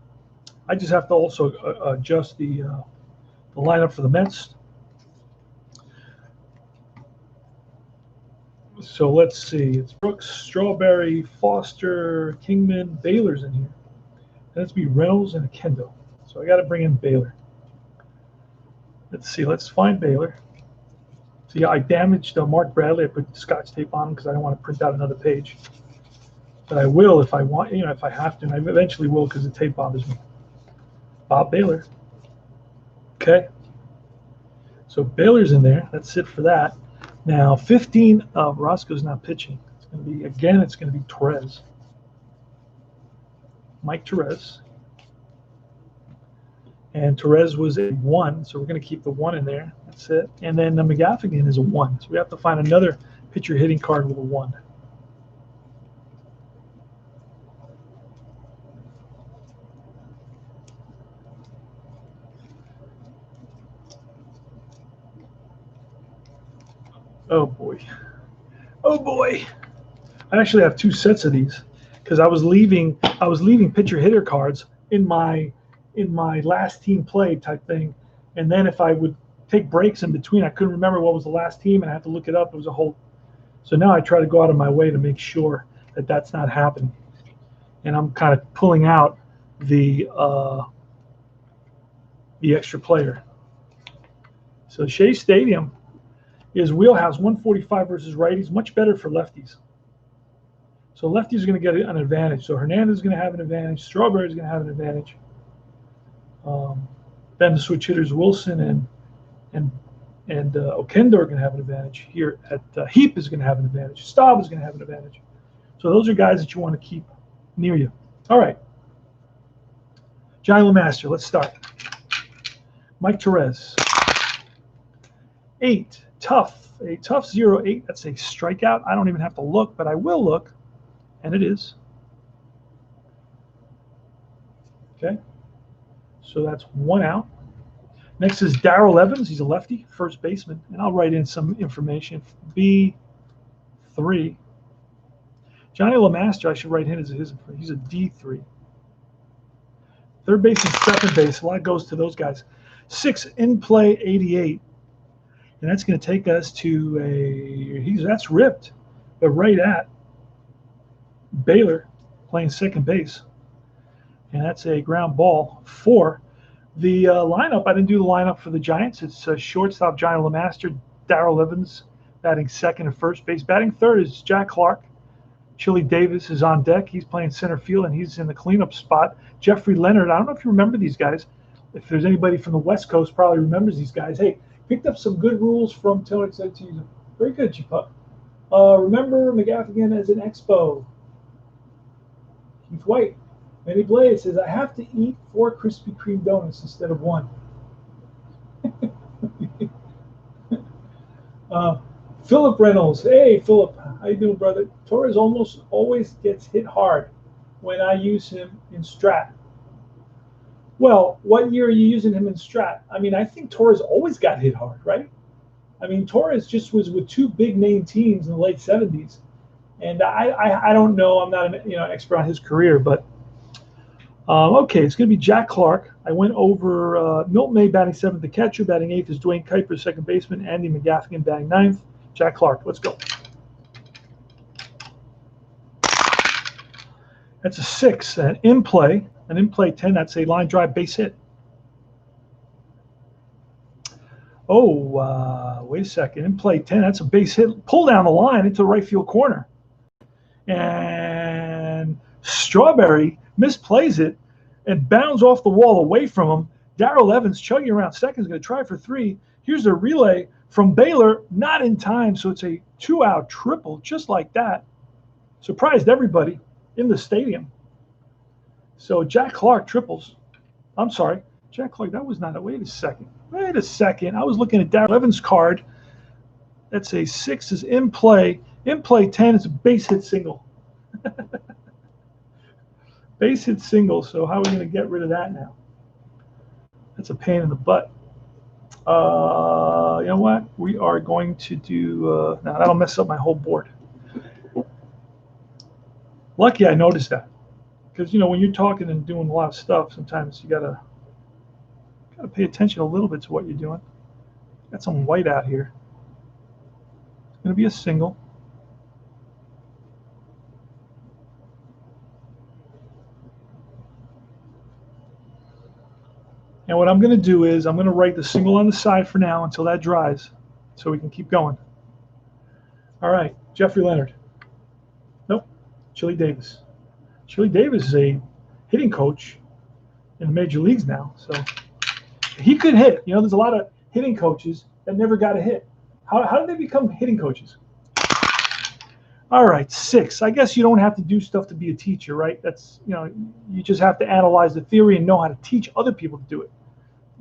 I just have to also adjust the lineup for the Mets. So let's see. It's Brooks, Strawberry, Foster, Kingman, Baylor's in here. And it's be Reynolds and Kendo. So I got to bring in Baylor. Let's see. Let's find Baylor. See, I damaged Mark Bradley. I put Scotch tape on him because I don't want to print out another page. But I will if I want, if I have to. And I eventually will because the tape bothers me. Bob Baylor. Okay. So Baylor's in there. That's it for that. Now, 15, Roscoe's not pitching. It's going to be, again, it's going to be Torres. Mike Torres. And Torres was a 1, so we're going to keep the 1 in there. That's it. And then the McGaffigan is a 1. So we have to find another pitcher hitting card with a 1. Oh boy. Oh boy. I actually have 2 sets of these because I was leaving pitcher hitter cards in my last team play type thing. And then if I would take breaks in between, I couldn't remember what was the last team and I had to look it up. It was a whole. So now I try to go out of my way to make sure that that's not happening. And I'm kind of pulling out the extra player. So Shea Stadium is wheelhouse 145 versus righties, much better for lefties. So lefties are going to get an advantage. So Hernandez is going to have an advantage. Strawberry is going to have an advantage. Then the switch hitters Wilson and Okendo are going to have an advantage. Here at Heap is going to have an advantage. Staub is going to have an advantage. So those are guys that you want to keep near you. All right. Johnny LeMaster, let's start. Mike Torres. 8. Tough. A tough 0-8. That's a strikeout. I don't even have to look, but I will look. And it is. Okay. So that's 1 out. Next is Darrell Evans. He's a lefty, first baseman. And I'll write in some information. B3. Johnny LeMaster, I should write in as his. He's a D3. Third base and second base. A lot goes to those guys. 6 in play 88. And that's going to take us to that's ripped, but right at Baylor playing second base. And that's a ground ball. 4. The lineup, I didn't do the lineup for the Giants. It's shortstop Johnny LeMaster, Darrell Evans batting second and first base. Batting third is Jack Clark. Chili Davis is on deck. He's playing center field, and he's in the cleanup spot. Jeffrey Leonard, I don't know if you remember these guys. If there's anybody from the West Coast probably remembers these guys. Hey, picked up some good rules from Tony Santino. Very good, Chipa. Remember McGaffigan as an expo. Keith White. Manny Blade says, I have to eat 4 Krispy Kreme donuts instead of 1. Philip Reynolds. Hey, Philip. How you doing, brother? Torres almost always gets hit hard when I use him in Strat. Well, what year are you using him in Strat? I mean, I think Torres always got hit hard, right? I mean, Torres just was with 2 big name teams in the late 70s. And I don't know. I'm not an expert on his career, but okay, it's going to be Jack Clark. I went over Milt May batting 7th, the catcher. Batting 8th is Dwayne Kuiper, second baseman. Andy McGaffigan batting 9th. Jack Clark, let's go. That's a 6. An in play 10. That's a line drive base hit. Oh, wait a second. In play 10. That's a base hit. Pull down the line into the right field corner. And Strawberry misplays it and bounds off the wall away from him. Darrell Evans chugging around second is going to try for 3. Here's a relay from Baylor, not in time, so it's a 2-out triple, just like that. Surprised everybody in the stadium. So Jack Clark triples. I'm sorry, Jack Clark, that was not a, wait a second. I was looking at Darrell Evans' card. That's a 6 is in play. In play 10 is a base hit single. Base hit single, so how are we going to get rid of that now? That's a pain in the butt. You know what? We are going to do, now that'll mess up my whole board. Lucky I noticed that. Because, when you're talking and doing a lot of stuff, sometimes you gotta pay attention a little bit to what you're doing. Got some white out here. It's going to be a single. And what I'm going to do is I'm going to write the single on the side for now until that dries so we can keep going. All right, Jeffrey Leonard. Nope, Chili Davis. Chili Davis is a hitting coach in the major leagues now, so he could hit. You know, there's a lot of hitting coaches that never got a hit. How did they become hitting coaches? All right, 6. I guess you don't have to do stuff to be a teacher, right? That's, you know, you just have to analyze the theory and know how to teach other people to do it.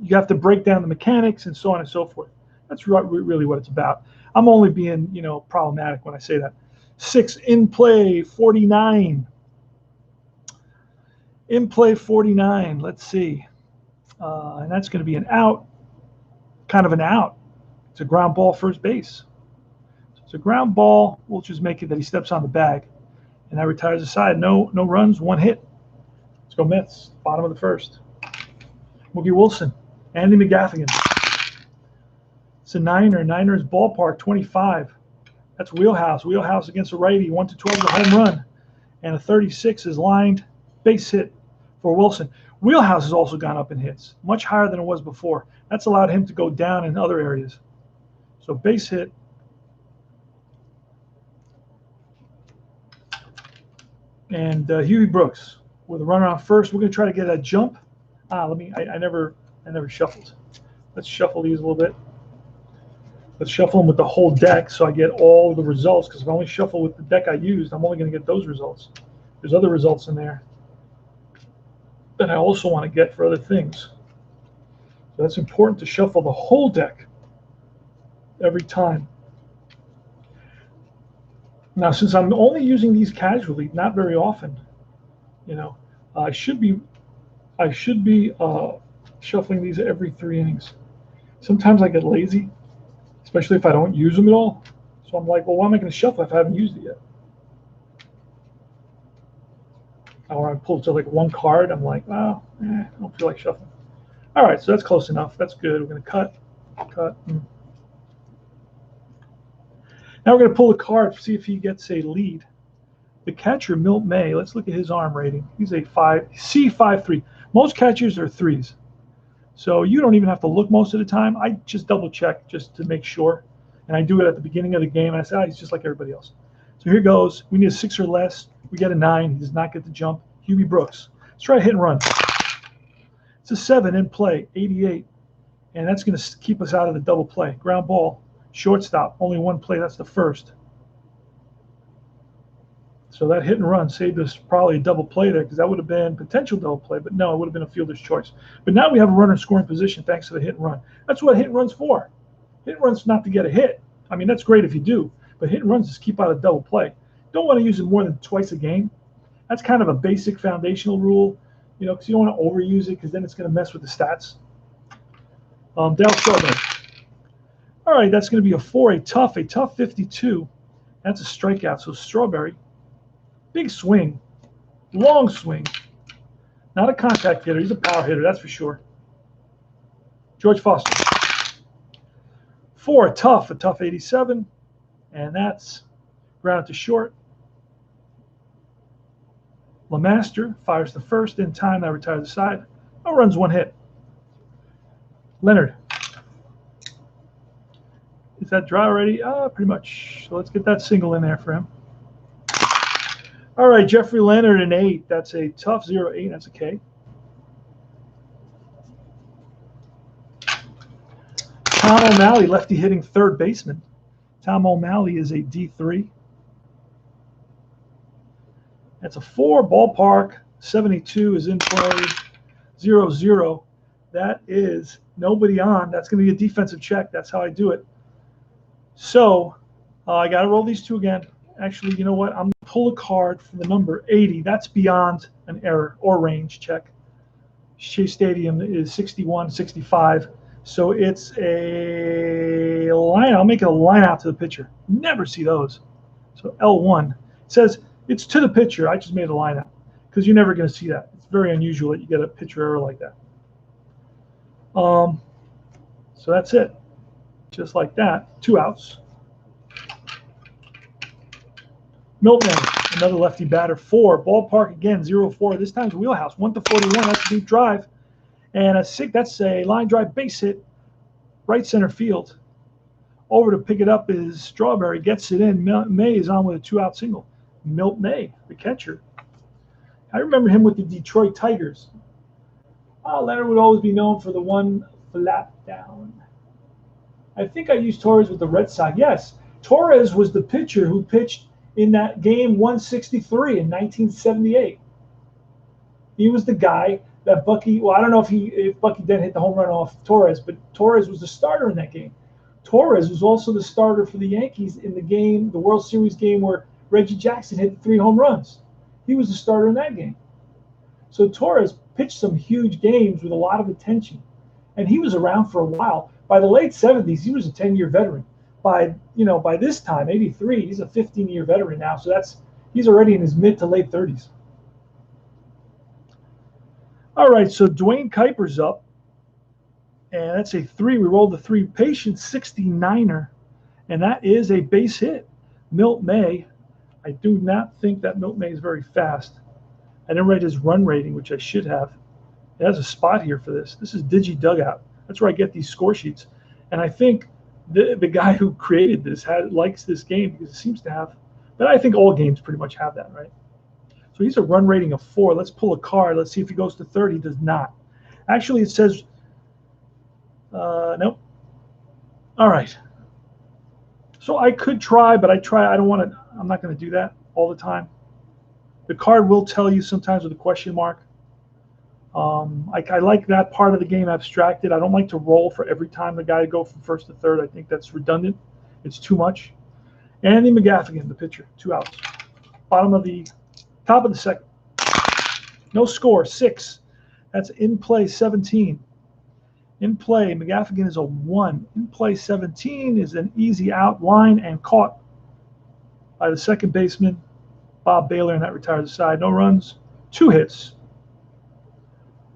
You have to break down the mechanics and so on and so forth. That's really what it's about. I'm only being, you know, problematic when I say that. 6, in play 49. In play 49, let's see. And that's going to be an out, kind of an out. It's a ground ball first base. So it's a ground ball. We'll just make it that he steps on the bag. And that retires the side. No runs, 1 hit. Let's go Mets. Bottom of the first. Mookie Wilson. Andy McGaffigan. It's a Niner. Niners ballpark, 25. That's wheelhouse. Wheelhouse against a righty. 1 to 12 is a home run. And a 36 is lined. Base hit for Wilson. Wheelhouse has also gone up in hits, much higher than it was before. That's allowed him to go down in other areas. So base hit. And Huey Brooks with a runner on first. We're going to try to get a jump. I never shuffled. Let's shuffle these a little bit. Let's shuffle them with the whole deck so I get all the results, because if I only shuffle with the deck I used, I'm only going to get those results. There's other results in there that I also want to get for other things. So that's important to shuffle the whole deck every time. Now, since I'm only using these casually, not very often, you know, I should be shuffling these every 3 innings. Sometimes I get lazy, especially if I don't use them at all. So I'm like, well, why am I going to shuffle if I haven't used it yet? Or I pull to like 1 card. I'm like, well, I don't feel like shuffling. All right, so that's close enough. That's good. We're going to cut. Now we're going to pull a card to see if he gets a lead. The catcher, Milt May, let's look at his arm rating. He's a C53. Most catchers are 3s. So you don't even have to look most of the time. I just double check just to make sure. And I do it at the beginning of the game. And I say, he's just like everybody else. So here goes. We need a 6 or less. We get a 9. He does not get the jump. Huey Brooks. Let's try a hit and run. It's a 7 in play, 88. And that's going to keep us out of the double play. Ground ball, shortstop, only 1 play. That's the first. So that hit and run saved us probably a double play there, because that would have been potential double play. But no, it would have been a fielder's choice. But now we have a runner in scoring position thanks to the hit and run. That's what hit and run's for. Hit and run's not to get a hit. I mean, that's great if you do. But hit and runs just keep out of double play. Don't want to use it more than twice a game. That's kind of a basic foundational rule, you know, because you don't want to overuse it, because then it's going to mess with the stats. Darrell Strawberry. All right, that's going to be a 4, a tough 52. That's a strikeout. So Strawberry, big swing, long swing. Not a contact hitter. He's a power hitter, that's for sure. George Foster. 4, a tough 87. And that's grounded to short. LeMaster fires the first in time. That retires the side. No runs, 1 hit. Leonard. Is that dry already? Pretty much. So let's get that single in there for him. All right, Jeffrey Leonard, an 8. That's a tough 0-8. That's a K. Tom O'Malley, lefty hitting third baseman. Tom O'Malley is a D3. That's a 4. Ballpark, 72 is in play. 0-0. That is nobody on. That's going to be a defensive check. That's how I do it. So I got to roll these 2 again. Actually, you know what? I'm going to pull a card for the number 80. That's beyond an error or range check. Shea Stadium is 61, 65. So it's a line. I'll make it a line out to the pitcher. Never see those. So L1. It says it's to the pitcher. I just made a line out because you're never going to see that. It's very unusual that you get a pitcher error like that. So that's it. Just like that. 2 outs. Milton, another lefty batter. 4. Ballpark again, 0-4. This time's wheelhouse. 1 to 41. That's a deep drive. And that's a line drive base hit, right center field. Over to pick it up is Strawberry, gets it in. May is on with a 2-out single. Milt May, the catcher. I remember him with the Detroit Tigers. Leonard would always be known for the one flat down. I think I used Torres with the Red Sox. Yes, Torres was the pitcher who pitched in that game 163 in 1978. He was the guy that Bucky. Well, I don't know if Bucky Dent hit the home run off Torres, but Torres was the starter in that game. Torres was also the starter for the Yankees in the game, the World Series game where Reggie Jackson hit 3 home runs. He was the starter in that game. So Torres pitched some huge games with a lot of attention, and he was around for a while. By the late 70s, he was a 10-year veteran. By this time, 83, he's a 15-year veteran now. So he's already in his mid to late 30s. All right, so Dwayne Kuiper's up, and that's a 3. We rolled the 3. Patient 69er, and that is a base hit. Milt May. I do not think that Milt May is very fast. I didn't write his run rating, which I should have. It has a spot here for this. This is Digi Dugout. That's where I get these score sheets. And I think the guy who created this likes this game because it seems to have. But I think all games pretty much have that, right? So he's a run rating of 4. Let's pull a card. Let's see if he goes to 3rd. He does not. Actually, it says nope. All right. So I could try, but I don't want to. I'm not going to do that all the time. The card will tell you sometimes with a question mark. I like that part of the game abstracted. I don't like to roll for every time the guy go from 1st to 3rd. I think that's redundant. It's too much. Andy McGaffigan, the pitcher, 2 outs. Top of the 2nd. No score, 6. That's in play 17. In play, McGaffigan is a 1. In play 17 is an easy out, line, and caught by the second baseman, Bob Baylor, and that retires the side. No runs, 2 hits.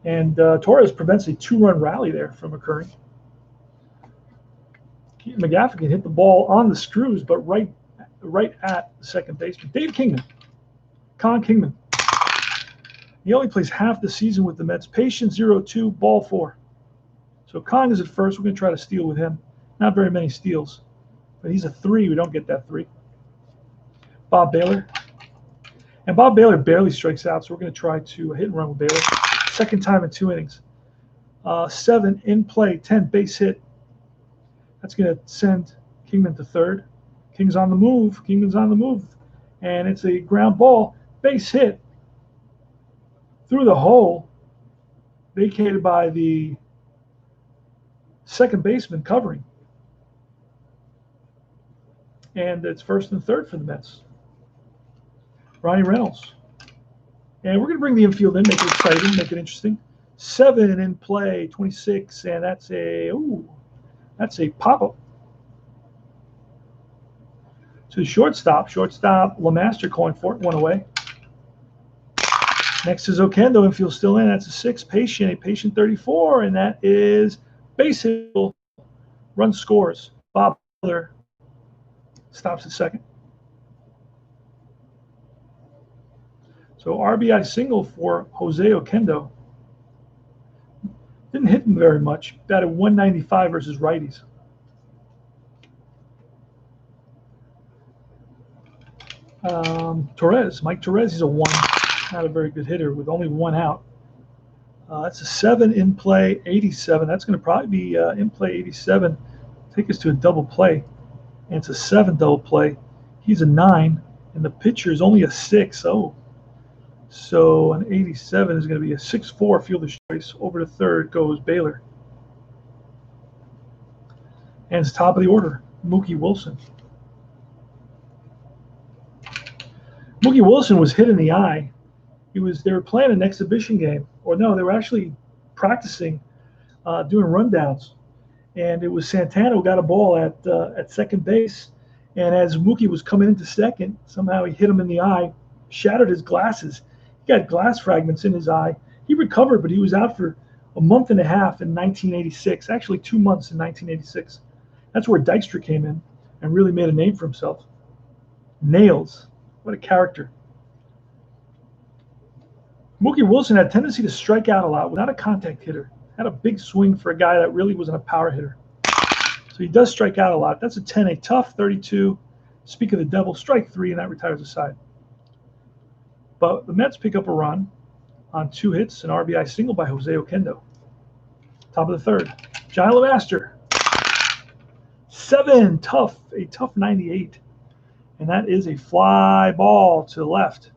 And Torres prevents a 2-run rally there from occurring. McGaffigan hit the ball on the screws, but right at the second baseman. Dave Kingman. Con Kingman. He only plays half the season with the Mets. Patient 0-2, ball 4. So Con is at first. We're going to try to steal with him. Not very many steals. But he's a 3. We don't get that 3. Bob Baylor. And Bob Baylor barely strikes out, so we're going to try to hit and run with Baylor. Second time in 2 innings. 7 in play, 10 base hit. That's going to send Kingman to 3rd. Kingman's on the move. And it's a ground ball, base hit through the hole, vacated by the second baseman covering. And it's 1st and 3rd for the Mets. Ronnie Reynolds. And we're going to bring the infield in, make it exciting, make it interesting. 7 in play, 26, and that's a pop-up. To the shortstop, LeMaster calling for it, 1 away. Next is Oquendo, infield still in, that's a 6. Patient 34, and that is base hit. Run scores. Bob Miller stops at second. So RBI single for Jose Oquendo. Didn't hit him very much. Batted 195 versus righties. Mike Torres, he's a 1. Not a very good hitter with only 1 out. That's a 7 in play, 87. That's going to probably be in play 87. Take us to a double play. And it's a 7 double play. He's a 9, and the pitcher is only a 6. Oh. So an 87 is going to be a 6-4 fielder's choice. Over to 3rd goes Baylor. And it's top of the order, Mookie Wilson. Mookie Wilson was hit in the eye. They were playing an exhibition game. Or no, they were actually practicing, doing rundowns. And it was Santana who got a ball at second base. And as Mookie was coming into second, somehow he hit him in the eye, shattered his glasses. He got glass fragments in his eye. He recovered, but he was out for a month and a half in 1986, actually 2 months in 1986. That's where Dykstra came in and really made a name for himself. Nails. What a character. Mookie Wilson had a tendency to strike out a lot, without a contact hitter. Had a big swing for a guy that really wasn't a power hitter. So he does strike out a lot. That's a 10, a tough 32. Speak of the devil, strike 3, and that retires the side. But the Mets pick up a run on 2 hits, an RBI single by Jose Oquendo. Top of the 3rd. Johnny LeMaster. 7, tough, a tough 98. And that is a fly ball to the left.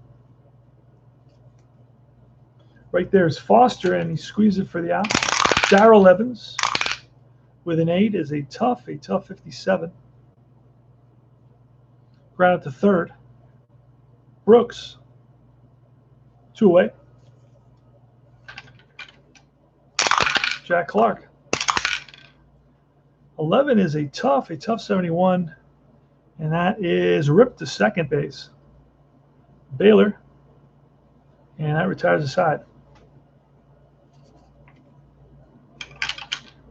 Right there is Foster, and he squeezes it for the out. Darrell Evans with an 8 is a tough 57. Ground out to 3rd. Brooks. 2 away. Jack Clark. 11 is a tough 71. And that is ripped to second base. Baylor. And that retires the side.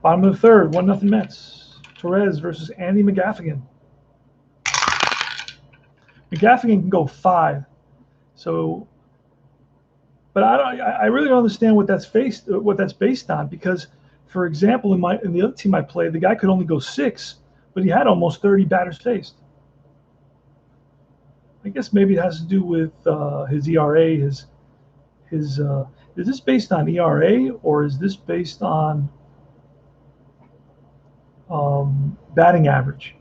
Bottom of the 3rd, 1-0 Mets. Torres versus Andy McGaffigan. McGaffigan can go 5. So, but I really don't understand what that's based on, because, for example, in the other team I played, the guy could only go 6, but he had almost 30 batters faced. I guess maybe it has to do with his ERA. Is this based on ERA, or is this based on batting average?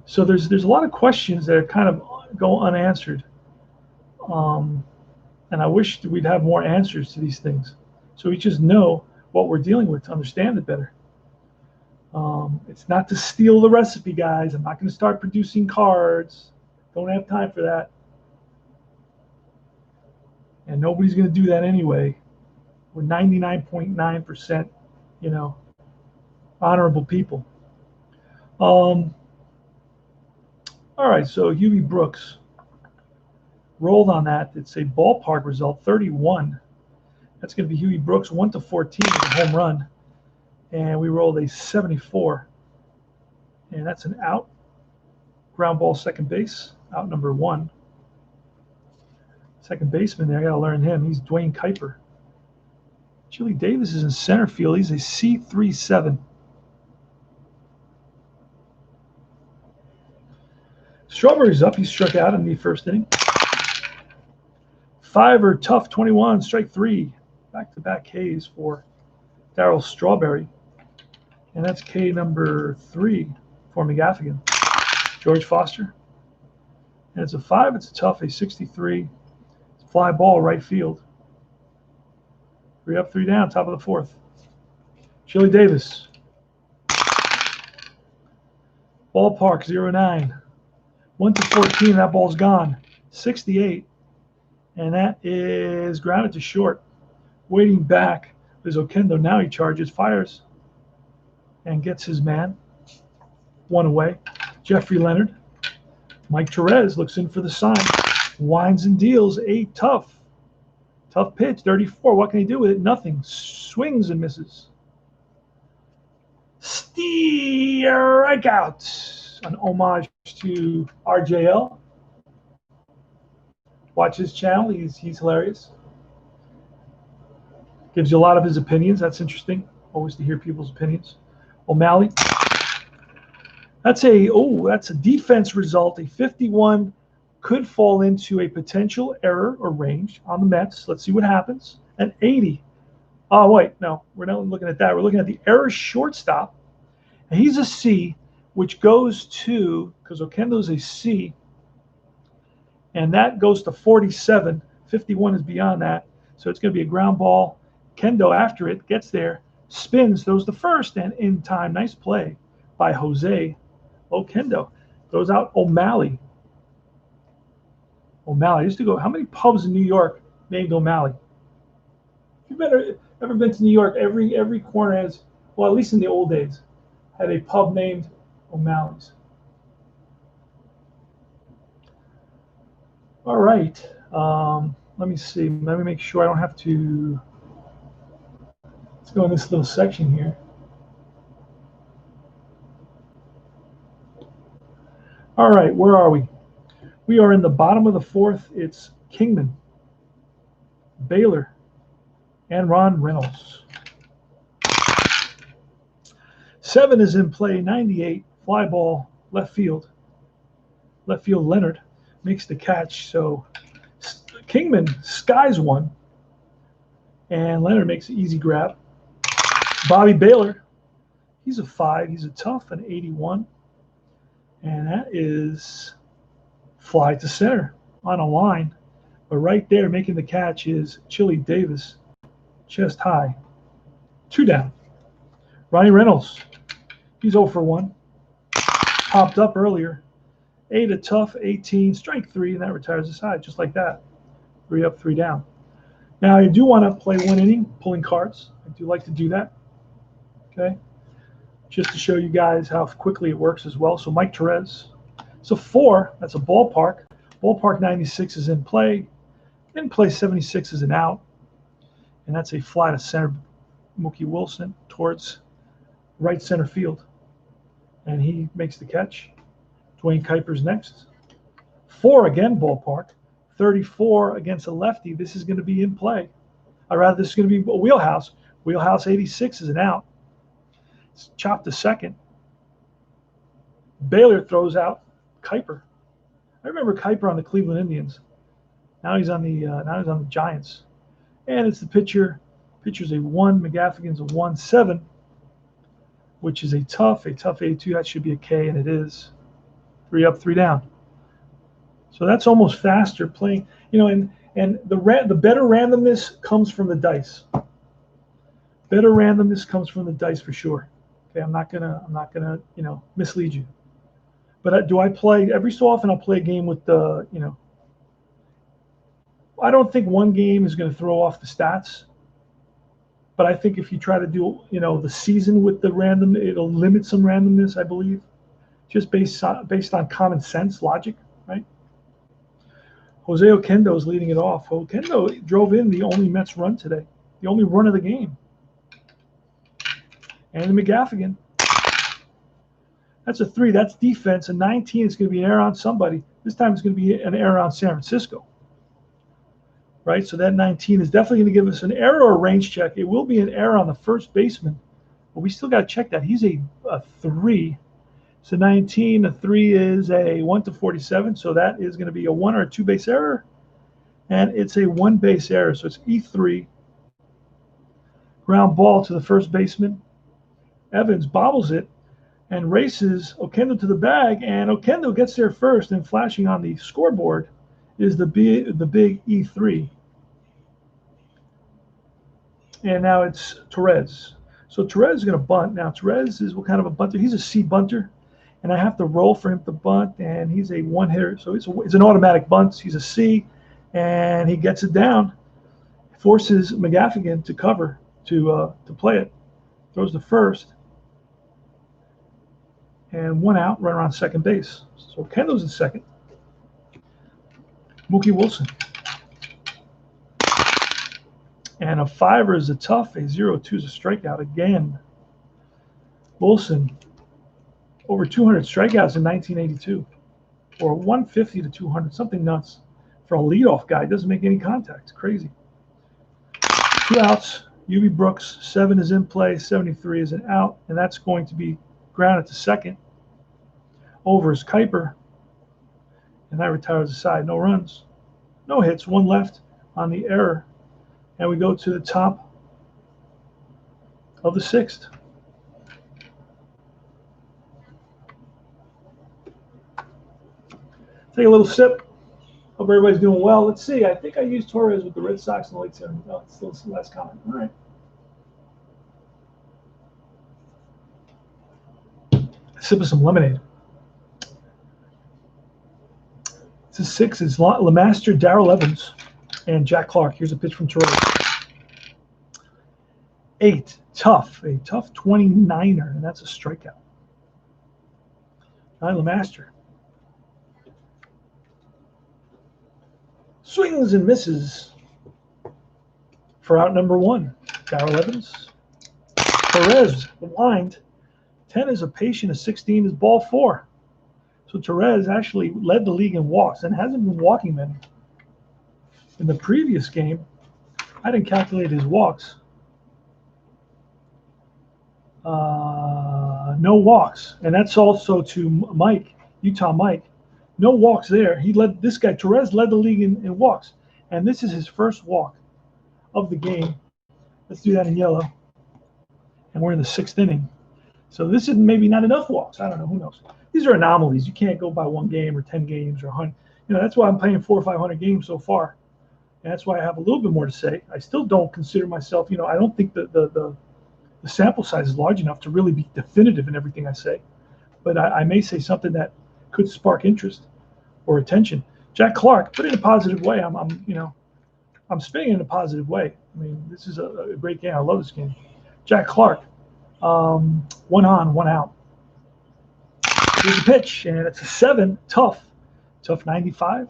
So there's a lot of questions that are kind of go unanswered, and I wish we'd have more answers to these things, so we just know what we're dealing with to understand it better. It's not to steal the recipe, guys. I'm not going to start producing cards. Don't have time for that. And nobody's going to do that anyway. We're 99.9%, honorable people. All right, so Huey Brooks rolled on that. It's a ballpark result, 31. That's going to be Huey Brooks, 1-14 with a home run. And we rolled a 74. And that's an out. Ground ball, second base, out number 1. Second baseman there, I got to learn him. He's Dwayne Kuiper. Chili Davis is in center field. He's a C37. Strawberry's up. He struck out in the first inning. 5 tough 21, strike 3. Back-to-back Ks for Darryl Strawberry. And that's K number 3 for McGaffigan. George Foster. And it's a 5. It's a tough, a 63. It's a fly ball, right field. 3 up, 3 down, top of the 4th. Chili Davis. Ballpark, 0-9. 1-14, that ball's gone. 68. And that is grounded to short. Waiting back is Oquendo. Now he charges, fires, and gets his man. 1 away. Jeffrey Leonard. Mike Torres looks in for the sign. Winds and deals. 8 tough. Tough pitch. 34. What can he do with it? Nothing. Swings and misses. Strikeout. An homage to RJL. Watch his channel. He's hilarious. Gives you a lot of his opinions. That's interesting. Always to hear people's opinions. O'Malley. That's a defense result. A 51 could fall into a potential error or range on the Mets. Let's see what happens. An 80. Oh, wait, no, we're not looking at that. We're looking at the error shortstop. And he's a C, which goes to, because Oquendo's a C, and that goes to 47. 51 is beyond that. So it's going to be a ground ball. Kendo, after it, gets there, spins, throws the first, and in time. Nice play by Jose Oquendo. Throws out O'Malley. O'Malley. I used to go, how many pubs in New York named O'Malley? If you've ever been to New York, every corner has, well, at least in the old days, had a pub named O'Malley's. All right. Let me see. Let me make sure I don't have to. Let's go in this little section here. All right, where are we? We are in the bottom of the 4th. It's Kingman, Baylor, and Ron Reynolds. 7 is in play, 98, fly ball, left field. Left field Leonard makes the catch, so Kingman skies one, and Leonard makes an easy grab. Bobby Baylor, he's a 5, he's a tough, an 81, and that is fly to center on a line. But right there making the catch is Chili Davis, chest high. 2 down. Ronnie Reynolds, he's 0 for 1. Popped up earlier. 8 a tough, 18, strike 3, and that retires the side just like that. 3 up, 3 down. Now I do want to play 1 inning, pulling cards. I do like to do that. Okay, just to show you guys how quickly it works as well. So Mike Torres. So 4, that's a ballpark. Ballpark 96 is in play. In play 76 is an out. And that's a fly to center, Mookie Wilson, towards right center field. And he makes the catch. Dwayne Kuiper's next. 4 again, ballpark. 34 against a lefty. This is going to be in play. This is going to be a wheelhouse. Wheelhouse 86 is an out. It's chopped to second. Baylor throws out Kuiper. I remember Kuiper on the Cleveland Indians. Now he's on the Giants. And it's the pitcher. Pitcher's a 1. McGaffigan's a 1-7, which is a tough 82. That should be a K, and it is. 3 up, 3 down. So that's almost faster playing, and the better randomness comes from the dice. Better randomness comes from the dice for sure. Okay, I'm not gonna mislead you. But do I play every so often? I'll play a game with the I don't think one game is going to throw off the stats. But I think if you try to do the season with the random, it'll limit some randomness, I believe, just based on common sense, logic, right? Jose Oquendo is leading it off. Oquendo drove in the only Mets run today, the only run of the game. And McGaffigan. That's a 3. That's defense. A 19 is going to be an error on somebody. This time it's going to be an error on San Francisco. Right? So that 19 is definitely going to give us an error or a range check. It will be an error on the first baseman. But we still got to check that. He's a 3. So 19, a 3 is a 1 to 47. So that is going to be a 1 or a 2 base error. And it's a 1 base error. So it's E3. Ground ball to the first baseman. Evans bobbles it and races Oquendo to the bag. And Oquendo gets there first. And flashing on the scoreboard is the big E3. And now it's Torres. So Torres is going to bunt. Now Torres is what kind of a bunter? He's a C bunter. And I have to roll for him to bunt, and he's a 1-hitter. So it's an automatic bunt. He's a C, and he gets it down. Forces McGaffigan to cover, to play it. Throws to first. And 1 out, right around second base. So Kendo's in second. Mookie Wilson. And a 5 is a tough. A 0-2 is a strikeout again. Wilson, over 200 strikeouts in 1982. Or 150 to 200, something nuts. For a leadoff guy, doesn't make any contact. It's crazy. 2 outs. UB Brooks, 7 is in play. 73 is an out. And that's going to be grounded to second. Over is Kuiper. And that retires the side. No runs. No hits. 1 left on the error. And we go to the top of the 6th. Take a little sip. Hope everybody's doing well. Let's see. I think I used Torres with the Red Sox in the late 70s. No, it's still the last comment. All right. A sip of some lemonade. It's a 6. It's LeMaster, Darrell Evans, and Jack Clark. Here's a pitch from Torres. 8. Tough. A tough 29er, and that's a strikeout. All right, LeMaster. Swings and misses for out number 1. Darrell Evans. Torres, the wind. 10 is a patient. A 16 is ball 4. So Torres actually led the league in walks and hasn't been walking many. In the previous game, I didn't calculate his walks. No walks, and that's also to Mike, Utah Mike. No walks there. This guy Torres led the league in walks, and this is his first walk of the game. Let's do that in yellow, and we're in the 6th inning. So this is maybe not enough walks. I don't know. Who knows? These are anomalies. You can't go by 1 game or 10 games or 100. That's why I'm playing 400 or 500 games so far, and that's why I have a little bit more to say. I still don't consider myself. I don't think the sample size is large enough to really be definitive in everything I say, but I may say something that could spark interest or attention. Jack Clark, put it in a positive way. I'm spinning in a positive way. I mean, this is a great game. I love this game. Jack Clark, 1 on, 1 out. Here's a pitch, and it's a 7, tough 95.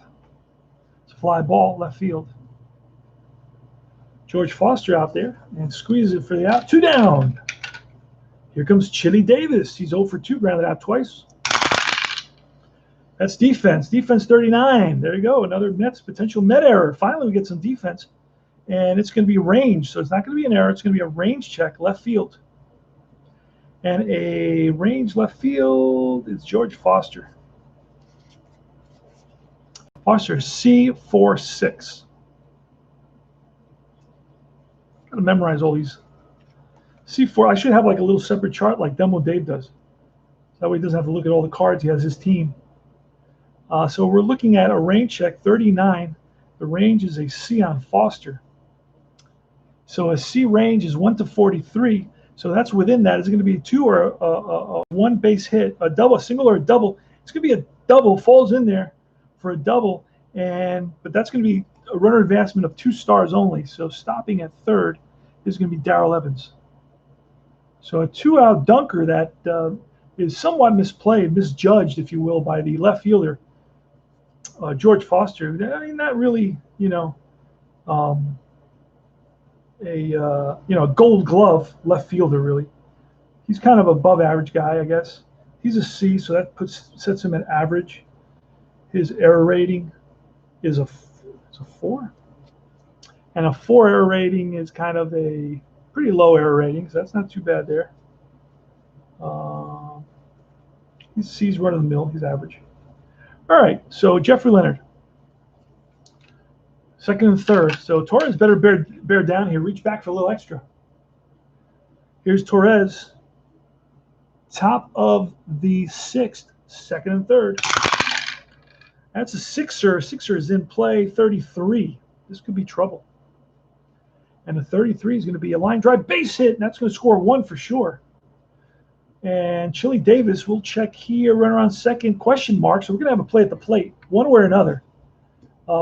It's a fly ball, left field. George Foster out there and squeezes it for the out. 2 down. Here comes Chili Davis. He's 0 for 2, grounded out twice. That's defense. Defense 39. There you go. Another potential Met error. Finally, we get some defense. And it's going to be range. So it's not going to be an error. It's going to be a range check, left field. And a range left field is George Foster. Foster, C46. Got to memorize all these. C4, I should have like a little separate chart like Demo Dave does. That way he doesn't have to look at all the cards. He has his team. So we're looking at a range check, 39. The range is a C on Foster. So a C range is 1 to 43. So that's within that. Is it going to be a 2 or a 1 base hit, a double, a single or a double? It's going to be a double, falls in there for a double. But that's going to be a runner advancement of 2 stars only. So stopping at 3rd is going to be Darrell Evans. So a 2-out dunker that is somewhat misplayed, misjudged, if you will, by the left fielder, George Foster. I mean, not really, a Gold Glove left fielder, really. He's kind of above average guy, I guess. He's a C, so that sets him at average. His error rating is a 4, and a 4 error rating is kind of a pretty low error rating, so that's not too bad there. He's run of the mill. He's average. All right, so Jeffrey Leonard, 2nd and 3rd. So Torres better bear down here. Reach back for a little extra. Here's Torres, top of the 6th, 2nd and 3rd. That's a 6er. 6er is in play, 33. This could be trouble. And the 33 is going to be a line drive base hit, and that's going to score 1 for sure. And Chili Davis will check here, runner on 2nd, question mark. So we're going to have a play at the plate, one way or another.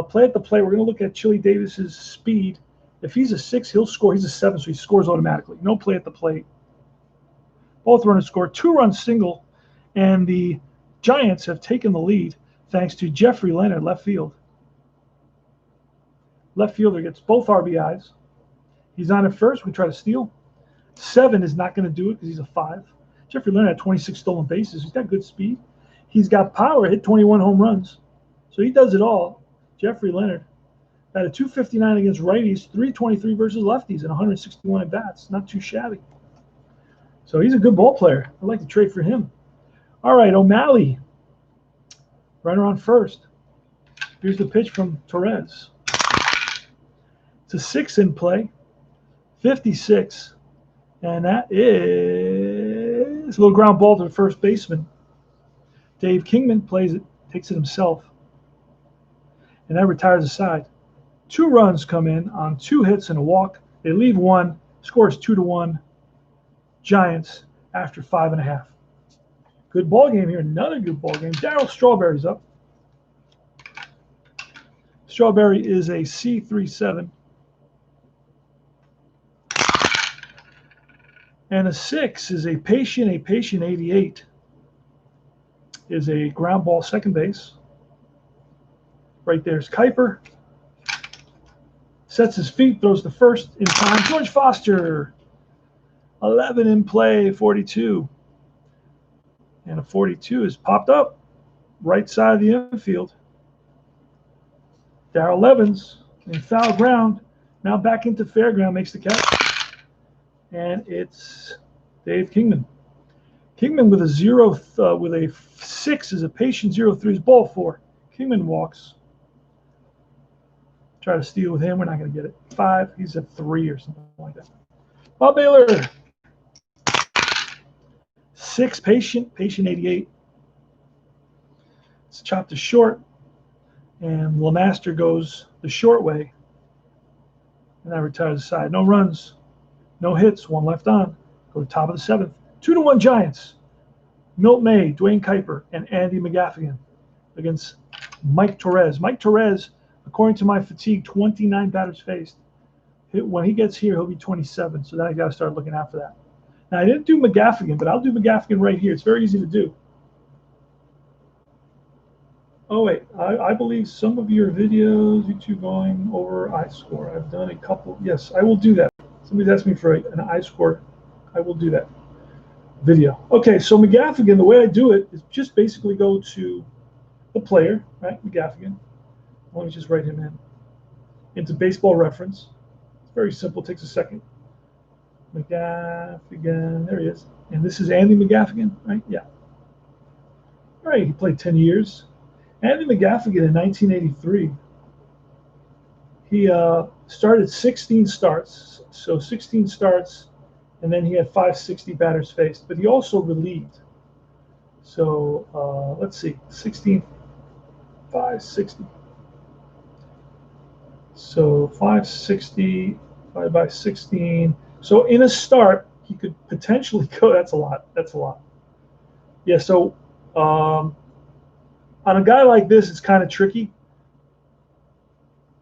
Play at the plate, we're going to look at Chili Davis's speed. If he's a 6, he'll score. He's a 7, so he scores automatically. No play at the plate. Both runners score, 2-run single, and the Giants have taken the lead thanks to Jeffrey Leonard, left field. Left fielder gets both RBIs. He's on at first. We try to steal. 7 is not going to do it because he's a 5. Jeffrey Leonard had 26 stolen bases. He's got good speed. He's got power, hit 21 home runs. So he does it all. Jeffrey Leonard had a 259 against righties, 323 versus lefties, and 161 at bats. Not too shabby. So he's a good ball player. I'd like to trade for him. All right, O'Malley, runner on 1st. Here's the pitch from Torres. It's a 6 in play, 56, and that is a little ground ball to the first baseman. Dave Kingman plays it, takes it himself, and that retires the side. 2 runs come in on 2 hits and a walk. They leave 1, scores 2-1. Giants after 5.5. Good ball game here. Another good ball game. Darryl Strawberry's up. Strawberry is a C37. And a 6 is a patient 88. Is a ground ball, second base. Right there's Kuiper. Sets his feet, throws the first in time. George Foster, 11 in play, 42. And a 42 is popped up right side of the infield. Darrell Evans in foul ground Now back into Fairground, makes the catch. And it's Dave Kingman. Kingman with a 6 is a patient 0-3 is ball 4. Kingman walks. Try to steal with him. We're not going to get it. 5. He's at 3 or something like that. Bob Baylor. 6 patient 88. It's chopped to short. And LeMaster goes the short way. And that retires the side. No runs. No hits. 1 left on. Go to top of the 7th. 2-1 Giants. Milt May, Dwayne Kuiper, and Andy McGaffigan against Mike Torres. Mike Torres, according to my fatigue, 29 batters faced. When he gets here, he'll be 27. So then I got to start looking out for that. Now, I didn't do McGaffigan, but I'll do McGaffigan right here. It's very easy to do. Oh, wait. I believe some of your videos, you two going over iScore. I've done a couple. Yes, I will do that. Somebody's asked me for an iScore. I will do that video. Okay, so McGaffigan, the way I do it is just basically go to the player, right? McGaffigan. Let me just write him into Baseball Reference. It's very simple. It takes a second. McGaffigan. There he is. And this is Andy McGaffigan, right? Yeah. All right, he played 10 years. Andy McGaffigan in 1983. He started 16 starts. So 16 starts. And then he had 560 batters faced, but he also relieved. So let's see, 16, 560. So 560 divided by 16. So in a start, he could potentially go. That's a lot. That's a lot. Yeah. So on a guy like this, it's kind of tricky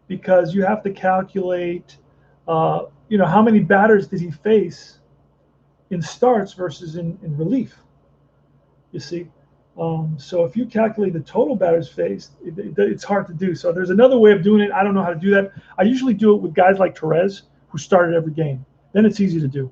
because you have to calculate, how many batters did he face in starts versus in relief, you see. So if you calculate the total batters faced, it's hard to do. So there's another way of doing it. I don't know how to do that. I usually do it with guys like Torres, who started every game. Then it's easy to do.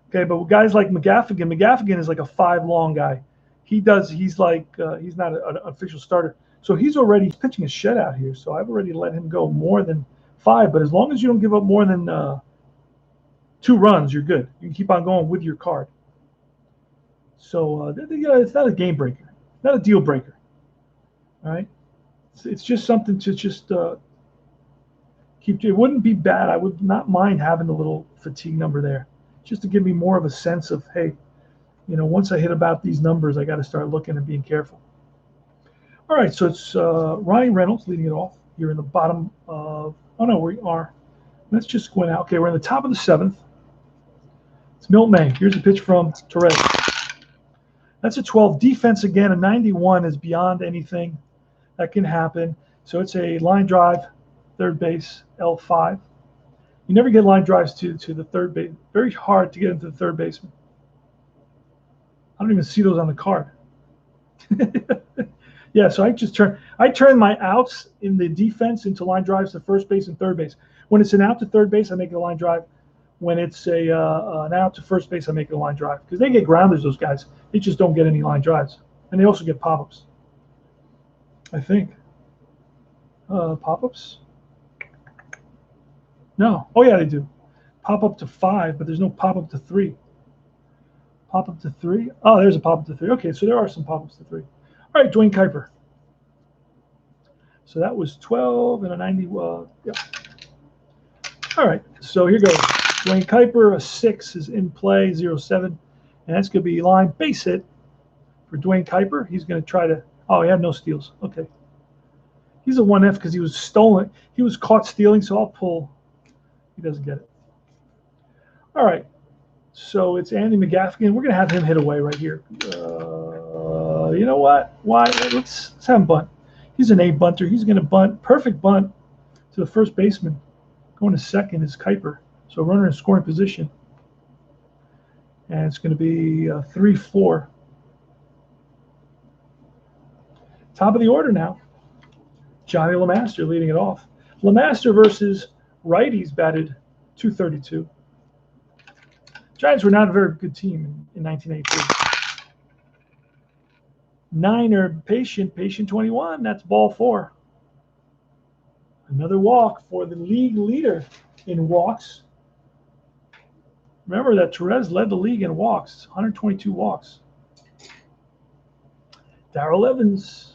Okay, but with guys like McGaffigan is like a 5 long guy. He's not an official starter. So he's pitching a shutout here. So I've already let him go more than 5. But as long as you don't give up more than 2 runs, you're good. You can keep on going with your card. So it's not a game breaker, not a deal breaker. All right, it's just something to just keep. It wouldn't be bad. I would not mind having a little fatigue number there, just to give me more of a sense of, hey, once I hit about these numbers, I got to start looking and being careful. All right, so it's Ryan Reynolds leading it off. You're in the bottom of. Oh no, we are. Let's just go out. Okay, we're in the top of the 7th. It's Milt May. Here's a pitch from Torres. That's a 12. Defense again. A 91 is beyond anything that can happen. So it's a line drive, third base, L5. You never get line drives to the third base. Very hard to get into the third baseman. I don't even see those on the card. Yeah, so I turn my outs in the defense into line drives to first base and third base. When it's an out to third base, I make it a line drive. When it's an out to first base, I make it a line drive. Because they get grounders, those guys. They just don't get any line drives. And they also get pop-ups, I think. Pop-ups? No. Oh, yeah, they do. Pop-up to 5, but there's no pop-up to 3. Pop-up to 3? Oh, there's a pop-up to 3. Okay, so there are some pop-ups to 3. All right, Dwayne Kuiper. So that was 12 and a 90. Yeah. All right, so here goes. Dwayne Kuiper, a 6 is in play, 0-7. And that's going to be line base hit for Dwayne Kuiper. He's going to try to. Oh, he had no steals. Okay. He's a 1F because he was stolen. He was caught stealing, so I'll pull. He doesn't get it. All right. So it's Andy McGaffigan. We're going to have him hit away right here. You know what? Why? Let's have him bunt. He's an A bunter. He's going to bunt. Perfect bunt to the first baseman. Going to second is Kuiper. So runner in scoring position. And it's going to be 3-4. Top of the order now. Johnny LeMaster leading it off. LeMaster versus righties batted .232. Giants were not a very good team in 1983. Niner, patient 21. That's ball 4. Another walk for the league leader in walks. Remember that Torres led the league in walks, 122 walks. Darrell Evans.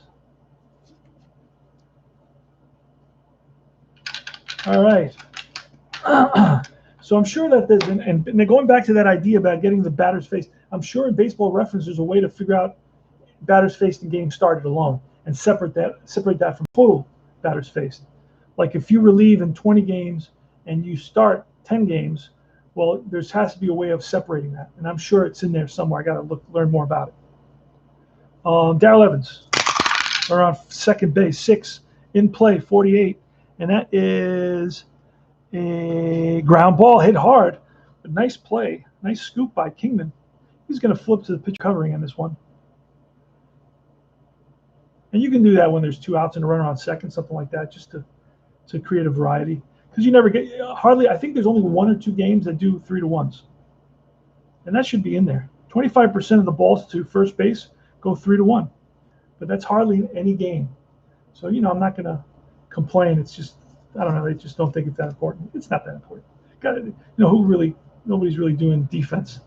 All right. So I'm sure that there's, and going back to that idea about getting the batters faced, I'm sure in Baseball Reference there's a way to figure out batters faced and getting started alone and separate that from total batters faced. Like if you relieve in 20 games and you start 10 games, well, there has to be a way of separating that, and I'm sure it's in there somewhere. I got to learn more about it. Darrell Evans, around second base, 6 in play, 48, and that is a ground ball hit hard. A nice play, nice scoop by Kingman. He's going to flip to the pitch covering on this one. And you can do that when there's 2 outs and a runner on second, something like that, just to create a variety. Because you never get hardly. I think there's only 1 or 2 games that do 3-1s, and that should be in there. 25% of the balls to first base go 3-1, but that's hardly any game. So I'm not going to complain. It's just I don't know. They just don't think it's that important. It's not that important. Nobody's really doing defense.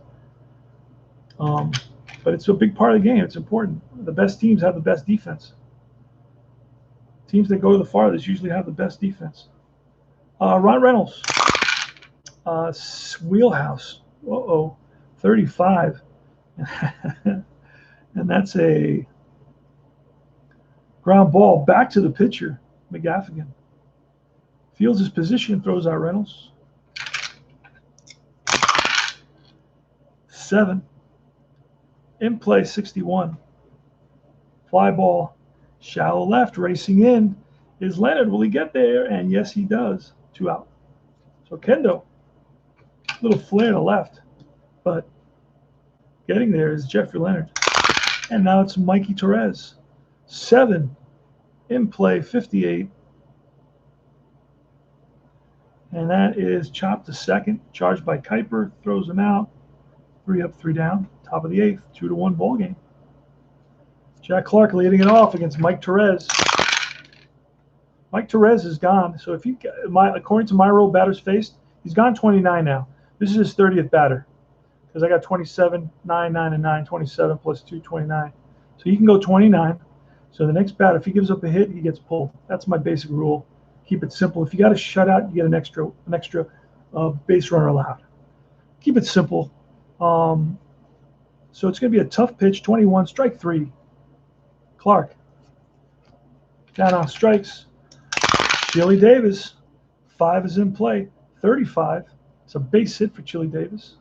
But it's a big part of the game. It's important. The best teams have the best defense. Teams that go the farthest usually have the best defense. Ron Reynolds, wheelhouse. 35. And that's a ground ball back to the pitcher, McGaffigan. Fields his position, throws out Reynolds. 7. In play, 61. Fly ball, shallow left, racing in is Leonard. Will he get there? And yes, he does. 2 out. So Kendo, little flare to left, but getting there is Jeffrey Leonard. And now it's Mikey Torres. 7. In play, 58. And that is chopped to second, charged by Kuiper, throws him out. 3 up, 3 down. Top of the 8th, 2-1 ball game. Jack Clark leading it off against Mike Torres. Mike Torres is gone. So according to my rule, batters faced, he's gone 29 now. This is his 30th batter because I got 27, 9, 9, and 9, 27 plus 2, 29. So he can go 29. So the next batter, if he gives up a hit, he gets pulled. That's my basic rule. Keep it simple. If you got a shutout, you get an extra base runner allowed. Keep it simple. So it's going to be a tough pitch. 21, strike 3. Clark. Down on strikes. Chili Davis. 5 is in play. 35. It's a base hit for Chili Davis.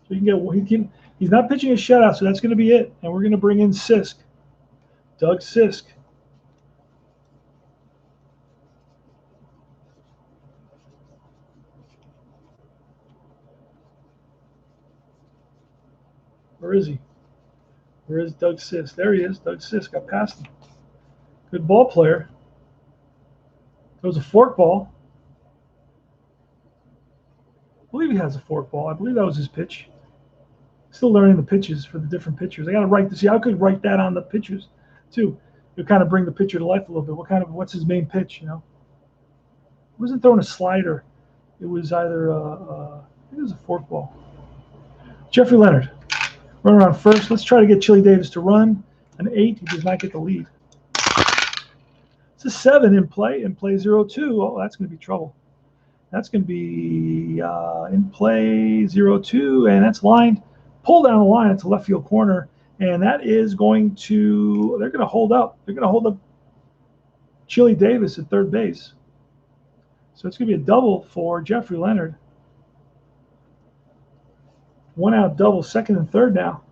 So he's not pitching a shutout, so that's going to be it. And we're going to bring in Sisk. Doug Sisk. Where is he? Where is Doug Sisk? There he is. Doug Sisk. I passed him. Good ball player. Throws a fork ball. I believe he has a fork ball. I believe that was his pitch. Still learning the pitches for the different pitchers. I got to write this. See, I could write that on the pitchers too. To kind of bring the pitcher to life a little bit. What's his main pitch? He wasn't throwing a slider. It was either I think it was a fork ball. Jeffrey Leonard. Run around first. Let's try to get Chili Davis to run. An 8. He does not get the lead. It's a 7 in play. In play 0-2. Oh, that's going to be trouble. That's going to be in play 0-2, and that's lined. Pull down the line. It's a left field corner, and that is going to. They're going to hold up. They're going to hold up Chili Davis at third base. So it's going to be a double for Jeffrey Leonard. 1 out double, second and third now.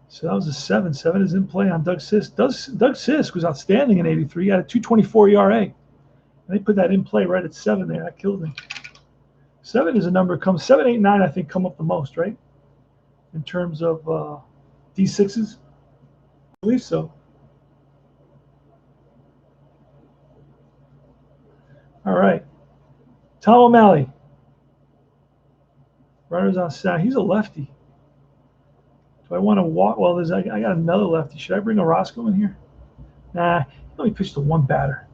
So that was a 7. 7 is in play on Doug Sisk. Doug Sisk was outstanding in 83. He had a 2.24 ERA. And they put that in play right at 7 there. That killed me. 7 is a number that comes. 7, 8, 9, I think, come up the most, right? In terms of D6s. I believe so. All right. Tom O'Malley. Runners on sound. He's a lefty. Do I want to walk? Well, I got another lefty. Should I bring Orozco in here? Nah, he only pitched to one batter.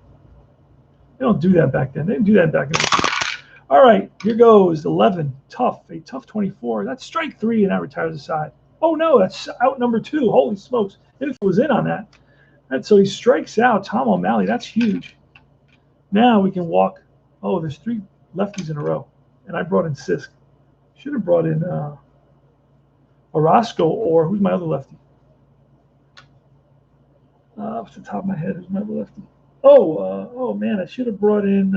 They don't do that back then. They didn't do that back then. All right, here goes 11. Tough, a tough 24. That's strike 3, and that retires the side. Oh no, that's out number 2. Holy smokes! If it was in on that. So he strikes out Tom O'Malley. That's huge. Now we can walk. Oh, there's 3 lefties in a row, and I brought in Sisk. Should have brought in Orozco, or who's my other lefty? Off the top of my head, who's my other lefty? Oh man, I should have brought in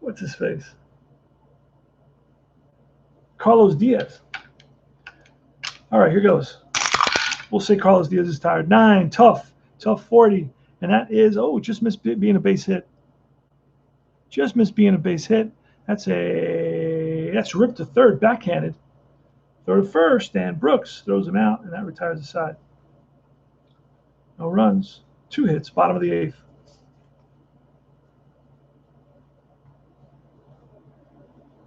what's his face? Carlos Diaz. All right, here goes. We'll say Carlos Diaz is tired. 9, tough 40, and that is just missed being a base hit. Just missed being a base hit. That's ripped to third, backhanded. Throw to first, and Brooks throws him out, and that retires the side. No runs, 2 hits, bottom of the 8th.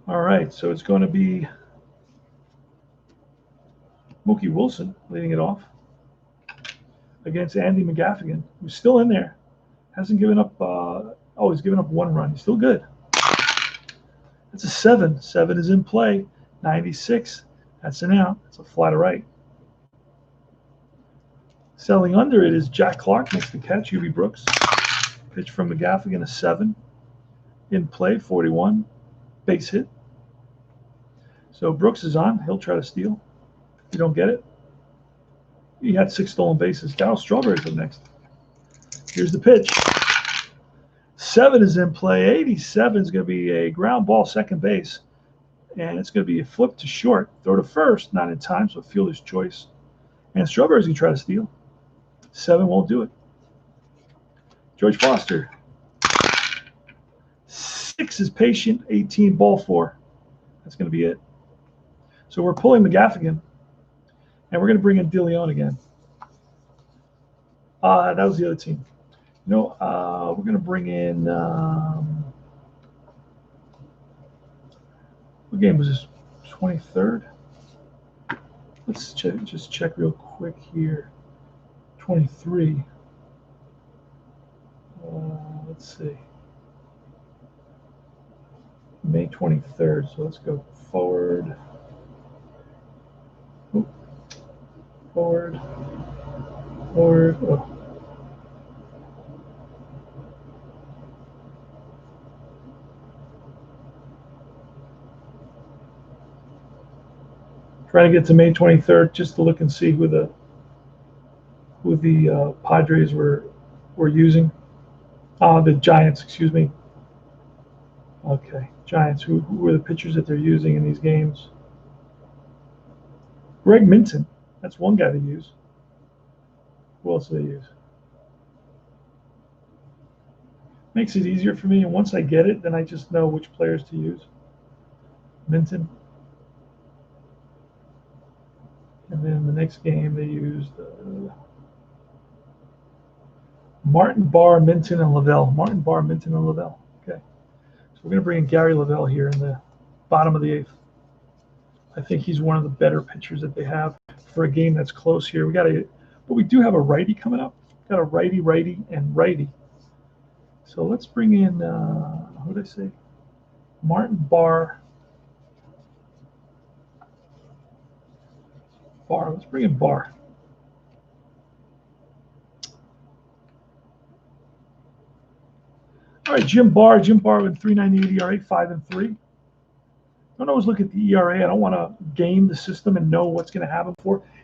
All right, so it's going to be Mookie Wilson leading it off against Andy McGaffigan, who's still in there. Hasn't given up. He's given up 1 run. He's still good. That's a 7. 7 is in play. 96. That's an out. That's a fly to right. Selling under it is Jack Clark. Makes the catch. UB Brooks. Pitch from McGaffigan, a 7. In play, 41. Base hit. So Brooks is on. He'll try to steal. If you don't get it. He had 6 stolen bases. Darryl Strawberry's up next. Here's the pitch. 7 is in play. 87 is going to be a ground ball second base. And it's going to be a flip to short. Throw to first. Not in time, so fielder's choice. And Strawberry's going to try to steal. 7 won't do it. George Foster. 6 is patient. 18, ball 4. That's going to be it. So we're pulling McGaffigan. And we're going to bring in DeLeon again. That was the other team. We're going to bring in. What game was this? 23rd? Let's just check real quick here. 23. Let's see. May 23rd. So let's go forward. Forward. Oh. Trying to get to May 23rd just to look and see who the Padres were using. The Giants, excuse me. Okay, Giants. Who were the pitchers that they're using in these games? Greg Minton. That's one guy they use. Who else do they use? Makes it easier for me, and once I get it, then I just know which players to use. Minton. And then the next game they used Martin, Barr, Minton, and Lavelle. Martin, Barr, Minton, and Lavelle. Okay. So we're going to bring in Gary Lavelle here in the bottom of the 8th. I think he's one of the better pitchers that they have for a game that's close here. But we do have a righty coming up. Got a righty, and righty. So let's bring in, who did I say? Martin, Barr. Let's bring in Barr. All right, Jim Barr with 3.98 ERA, 5-3. Don't always look at the ERA. I don't want to game the system and know what's going to happen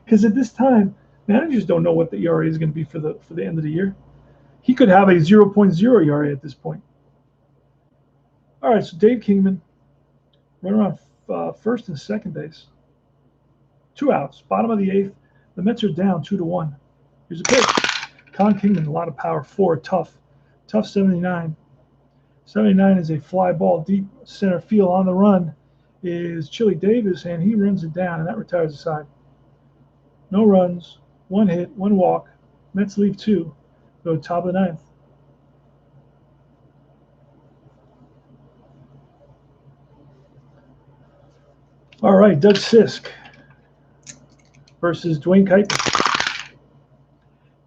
because at this time, managers don't know what the ERA is going to be for the end of the year. He could have a 0.0 ERA at this point. All right, so Dave Kingman, runner on first and second base. 2 outs, bottom of the 8th. The Mets are down 2-1. Here's a pitch. Con Kingman, a lot of power. 4, tough 79. 79 is a fly ball deep center field. On the run is Chili Davis, and he runs it down, and that retires the side. No runs, 1 hit, 1 walk. Mets leave 2. Go to top of the 9th. All right, Doug Sisk versus Dwayne Kuiper.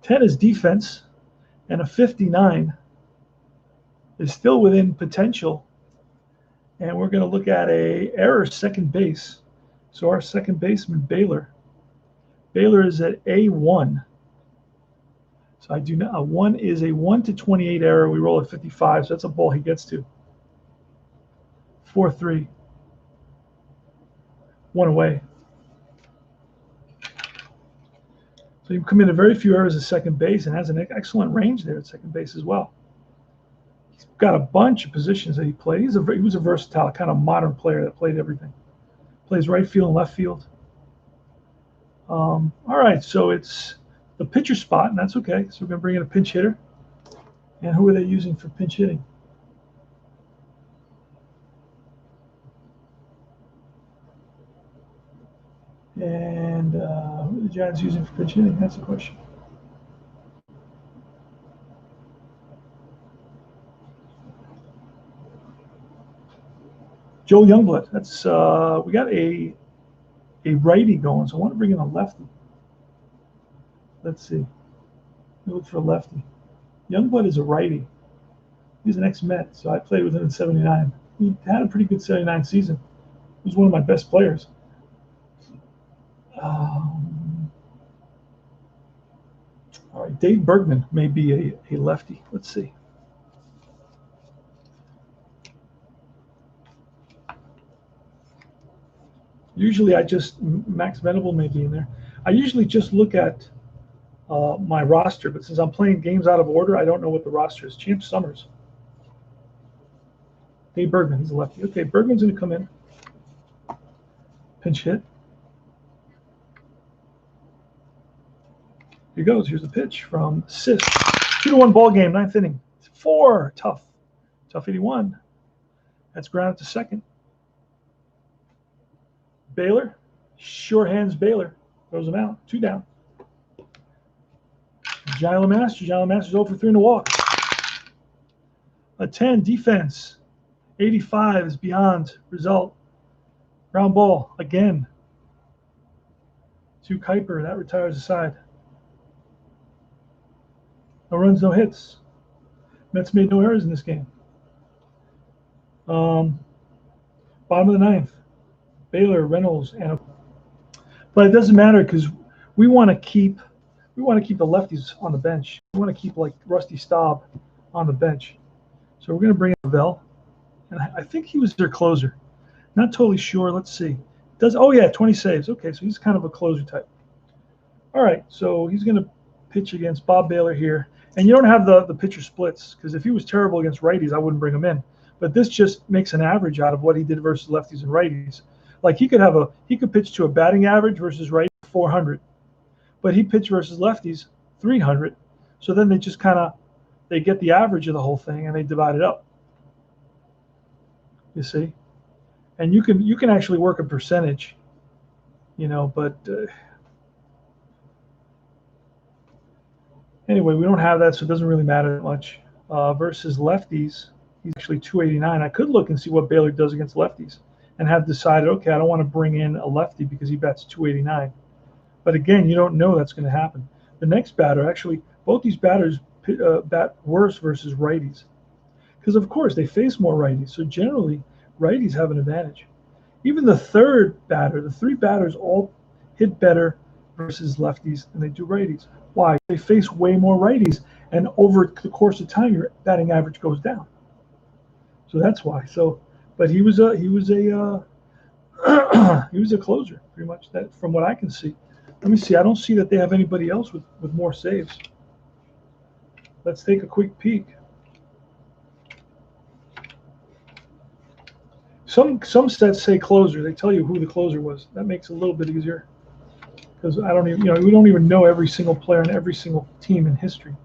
10 is defense, and a 59 is still within potential. And we're going to look at a error second base. So our second baseman, Baylor is at A1. So I do not, a 1 is a 1 to 28 error. We roll at 55, so that's a ball he gets to. 4-3. 1 away. So you committed very few errors at second base and has an excellent range there at second base as well. He's got a bunch of positions that he played. He was a versatile, kind of modern player that played everything. Plays right field and left field. All right, so it's the pitcher spot, and that's okay. So we're going to bring in a pinch hitter. And who are they using for pinch hitting? And who are the Giants using for pinch hitting? That's the question. Joe Youngblood. That's we got a righty going, so I want to bring in a lefty. Let's see. We look for a lefty. Youngblood is a righty. He's an ex-Met, so I played with him in '79. He had a pretty good '79 season. He was one of my best players. All right, Dave Bergman may be a lefty. Let's see. Usually Max Venable may be in there. I usually just look at my roster, but since I'm playing games out of order, I don't know what the roster is. Champ Summers. Dave Bergman, he's a lefty. Okay, Bergman's going to come in. Pinch hit. Here goes. Here's the pitch from Sis. 2-1 ball game, 9th inning. 4. Tough 81. That's grounded to second. Baylor, sure hands Baylor, throws him out. 2 down. Giant Masters 0 for 3 in the walk. A 10 defense. 85 is beyond result. Ground ball again. To Kuiper, that retires the side. No runs, no hits. Mets made no errors in this game. Bottom of the 9th. Baylor, Reynolds, but it doesn't matter because we want to keep the lefties on the bench. We want to keep like Rusty Staub on the bench. So we're going to bring in Vell, and I think he was their closer. Not totally sure. Let's see. 20 saves. Okay, so he's kind of a closer type. All right, so he's going to pitch against Bob Baylor here, and you don't have the pitcher splits because if he was terrible against righties, I wouldn't bring him in. But this just makes an average out of what he did versus lefties and righties. Like he could pitch to a batting average versus righties 400, but he pitched versus lefties 300. So then they just they get the average of the whole thing and they divide it up. You see, and you can actually work a percentage, but anyway, we don't have that, so it doesn't really matter that much. Versus lefties, he's actually 289. I could look and see what Baylor does against lefties. And have decided, okay, I don't want to bring in a lefty because he bats 289. But again, you don't know that's going to happen. The next batter, actually, both these batters bat worse versus righties. Because, of course, they face more righties. So generally, righties have an advantage. Even the third batter, the 3 batters all hit better versus lefties than they do righties. Why? They face way more righties. And over the course of time, your batting average goes down. So that's why. But he was a closer, pretty much. That from what I can see. Let me see. I don't see that they have anybody else with more saves. Let's take a quick peek. Some sets say closer. They tell you who the closer was. That makes it a little bit easier because I don't even we don't even know every single player in every single team in history.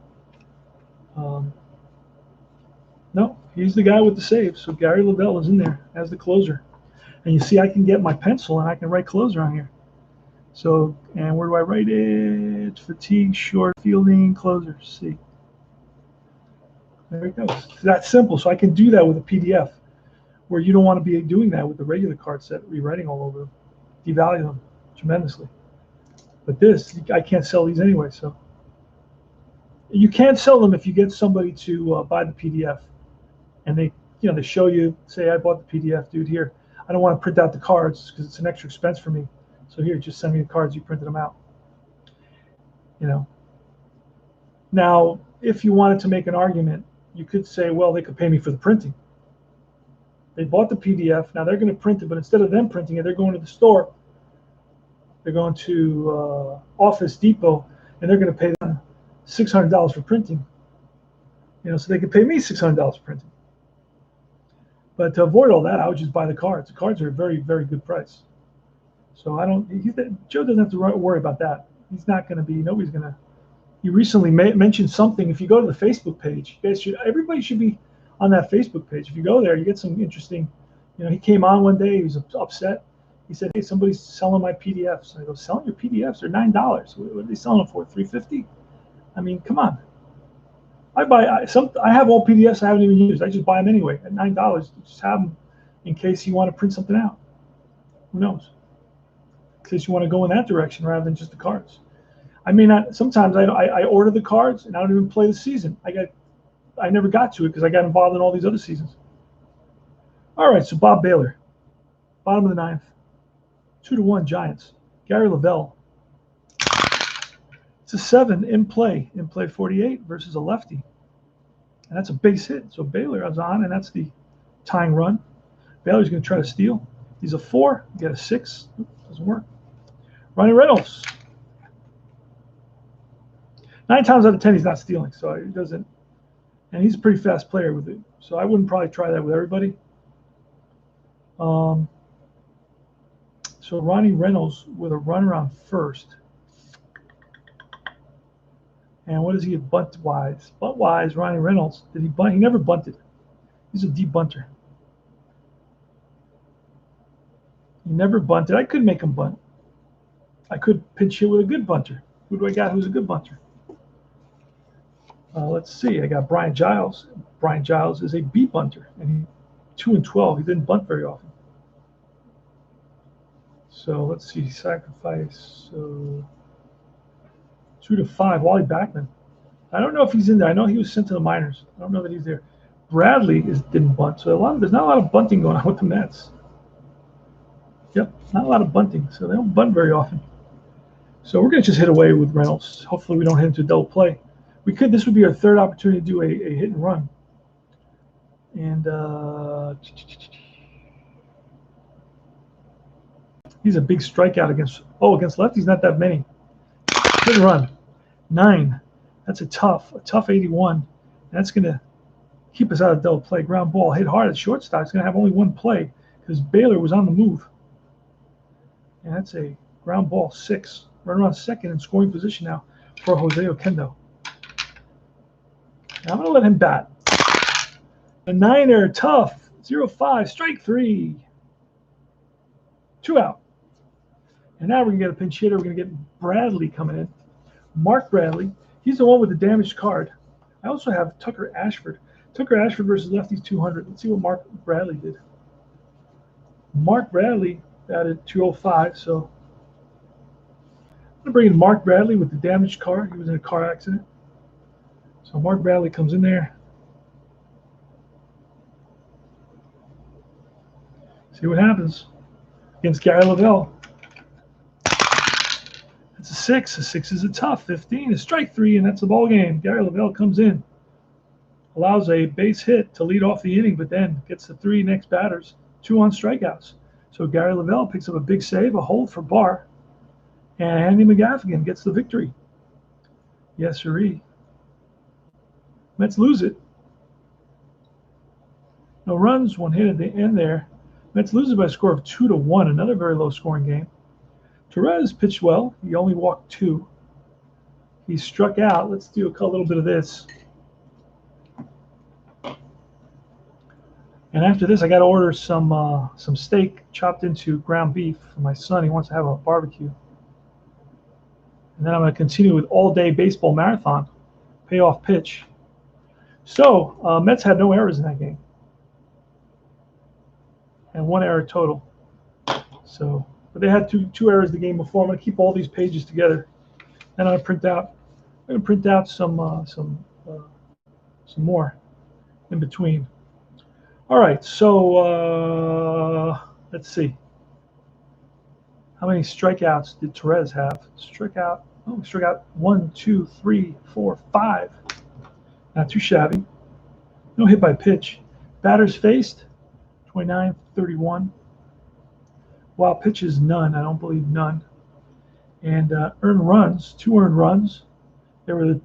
No, he's the guy with the saves. So Gary Lavelle is in there as the closer. And you see I can get my pencil and I can write closer on here. So, and where do I write it? Fatigue, short, fielding, closer, C. There it goes. That's simple. So I can do that with a PDF where you don't want to be doing that with the regular card set, rewriting all over them. Devalue them tremendously. But this, I can't sell these anyway, so. You can't sell them if you get somebody to buy the PDF, and they show you, say, I bought the PDF, dude. Here, I don't want to print out the cards because it's an extra expense for me. So here, just send me the cards. You printed them out. Now, if you wanted to make an argument, you could say, well, they could pay me for the printing. They bought the PDF. Now they're going to print it, but instead of them printing it, they're going to the store. They're going to Office Depot, and they're going to pay them $600 for printing. So they could pay me $600 for printing. But to avoid all that, I would just buy the cards. The cards are a very, very good price. So Joe doesn't have to worry about that. He's not going to be. Nobody's going to. You recently mentioned something. If you go to the Facebook page, everybody should be on that Facebook page. If you go there, you get some interesting. He came on one day. He was upset. He said, "Hey, somebody's selling my PDFs." And I go, "Selling your PDFs? They're $9. What are they selling them for? $3.50? I mean, come on." I have all PDFs I haven't even used. I just buy them anyway at $9. Just have them in case you want to print something out. Who knows? In case you want to go in that direction rather than just the cards. I mean, sometimes I order the cards and I don't even play the season. I never got to it because I got involved in all these other seasons. All right, so Bob Baylor, bottom of the ninth, 2-1 Giants. Gary Lavelle. It's a 7 in play 48 versus a lefty. And that's a base hit. So Baylor is on, and that's the tying run. Baylor's going to try to steal. He's a 4. You get a 6. Doesn't work. Ronnie Reynolds. 9 times out of 10, he's not stealing. So he doesn't. And he's a pretty fast player with it. So I wouldn't probably try that with everybody. So Ronnie Reynolds with a run around first. And what is he at bunt-wise? Bunt-wise, Ronnie Reynolds, did he bunt? He never bunted. He's a deep bunter. He never bunted. I could make him bunt. I could pinch hit with a good bunter. Who do I got who's a good bunter? Let's see. I got Brian Giles. Brian Giles is a B bunter, and 2-12. He didn't bunt very often. So let's see. Sacrifice. So 2-5. Wally Backman. I don't know if he's in there. I know he was sent to the minors. I don't know that he's there. Bradley didn't bunt. So there's not a lot of bunting going on with the Mets. Yep, not a lot of bunting. So they don't bunt very often. So we're going to just hit away with Reynolds. Hopefully we don't hit into a double play. This would be our third opportunity to do a hit and run. And he's a big strikeout against lefties, not that many. Hit and run. 9. That's a tough 81. That's going to keep us out of double play. Ground ball hit hard at shortstop. It's going to have only one play because Baylor was on the move. And that's a ground ball 6. Run around second in scoring position now for Jose Oquendo. Now I'm going to let him bat. A 9er, tough, 0-5, strike 3. 2 out. And now we're going to get a pinch hitter. We're going to get Bradley coming in. Mark Bradley. He's the one with the damaged card. I also have Tucker Ashford. Tucker Ashford versus lefties 200. Let's see what Mark Bradley did. Mark Bradley batted 205. So I'm going to bring in Mark Bradley with the damaged car. He was in a car accident. So Mark Bradley comes in there. See what happens against Gary Lavelle. That's a 6. A 6 is a tough. 15 is strike 3, and that's the ball game. Gary Lavelle comes in, allows a base hit to lead off the inning, but then gets the 3 next batters, 2 on strikeouts. So Gary Lavelle picks up a big save, a hold for Barr, and Andy McGaffigan gets the victory. Yes, sirree. Mets lose it. No runs, 1 hit at the end there. Mets lose it by a score of 2-1. Another very low-scoring game. Torres pitched well. He only walked 2. He struck out. Let's do a little bit of this. And after this, I got to order some steak chopped into ground beef for my son. He wants to have a barbecue. And then I'm going to continue with all-day baseball marathon. Payoff pitch. So Mets had no errors in that game. And 1 error total. So, but they had two errors the game before. I'm going to keep all these pages together. Then I'm going to print out going to print out some more in between. All right, so let's see. How many strikeouts did Torres have? Struck out 1, 2, 3, 4, 5. Not too shabby. No hit by pitch. Batters faced, 29, 31. Wild pitches, none. I don't believe none. And earned runs, 2 earned runs. There were the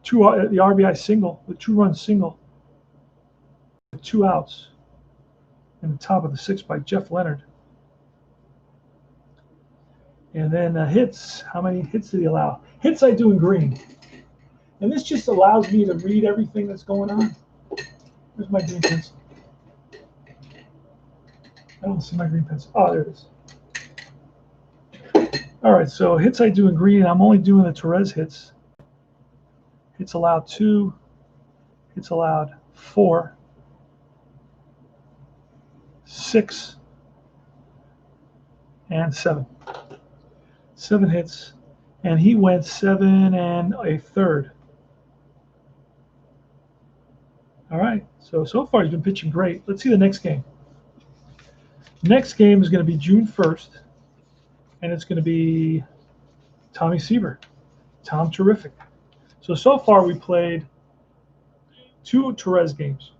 RBI single, the 2-run single, 2 outs in the top of the 6th by Jeff Leonard. And then hits, how many hits did he allow? Hits I do in green. And this just allows me to read everything that's going on. Where's my green pencil? I don't see my green pencil. Oh, there it is. All right, so hits I do in green. I'm only doing the Torres hits. Hits allowed 2. Hits allowed 4. 6. And 7. 7 hits. And he went 7 1/3. All right, so far he's been pitching great. Let's see the next game. Next game is going to be June 1st, and it's going to be Tommy Seaver. Tom Terrific. So far we played 2 Torres games,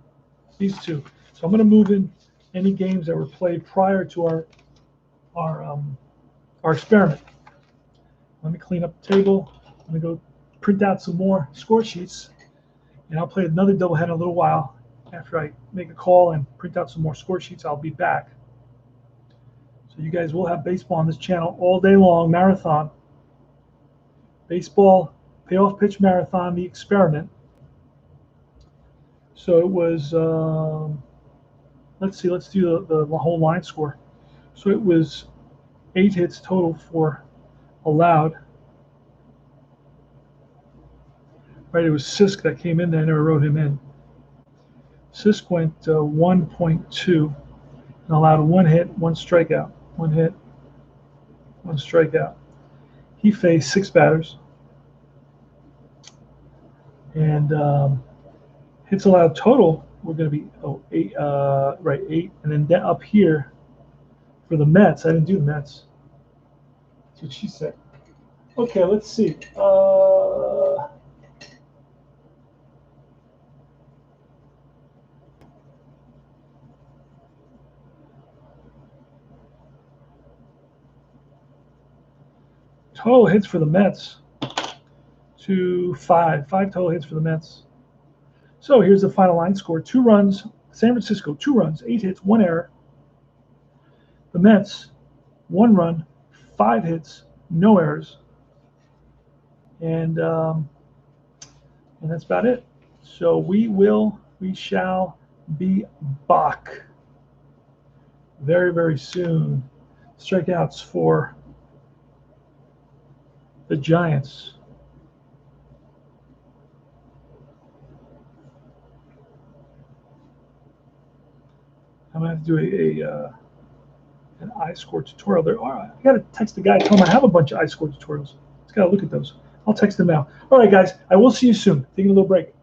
these 2. So I'm going to move in any games that were played prior to our experiment. Let me clean up the table. I'm going to go print out some more score sheets, and I'll play another doubleheader in a little while. After I make a call and print out some more score sheets, I'll be back. So you guys will have baseball on this channel all day long, marathon. Baseball, payoff pitch marathon, the experiment. So it was, let's see, let's do the whole line score. So it was 8 hits total for allowed. Right, it was Sisk that came in there. I never wrote him in. Sisk went 1.2 and allowed 1 hit, 1 strikeout. 1 hit, 1 strikeout. He faced 6 batters. And hits allowed total were going to be 8, right, 8. And then up here for the Mets, I didn't do the Mets. That's what she said. Okay, let's see. Total hits for the Mets to 5. 5 total hits for the Mets. So here's the final line score. 2 runs. San Francisco, 2 runs, 8 hits, 1 error. The Mets, 1 run, 5 hits, no errors. And that's about it. So we shall be back very, very soon. Strikeouts for the Giants. I'm gonna have to do an iScore tutorial there. All right, I gotta text the guy, tell him I have a bunch of iScore tutorials. Just gotta look at those. I'll text him now. All right, guys, I will see you soon. Taking a little break.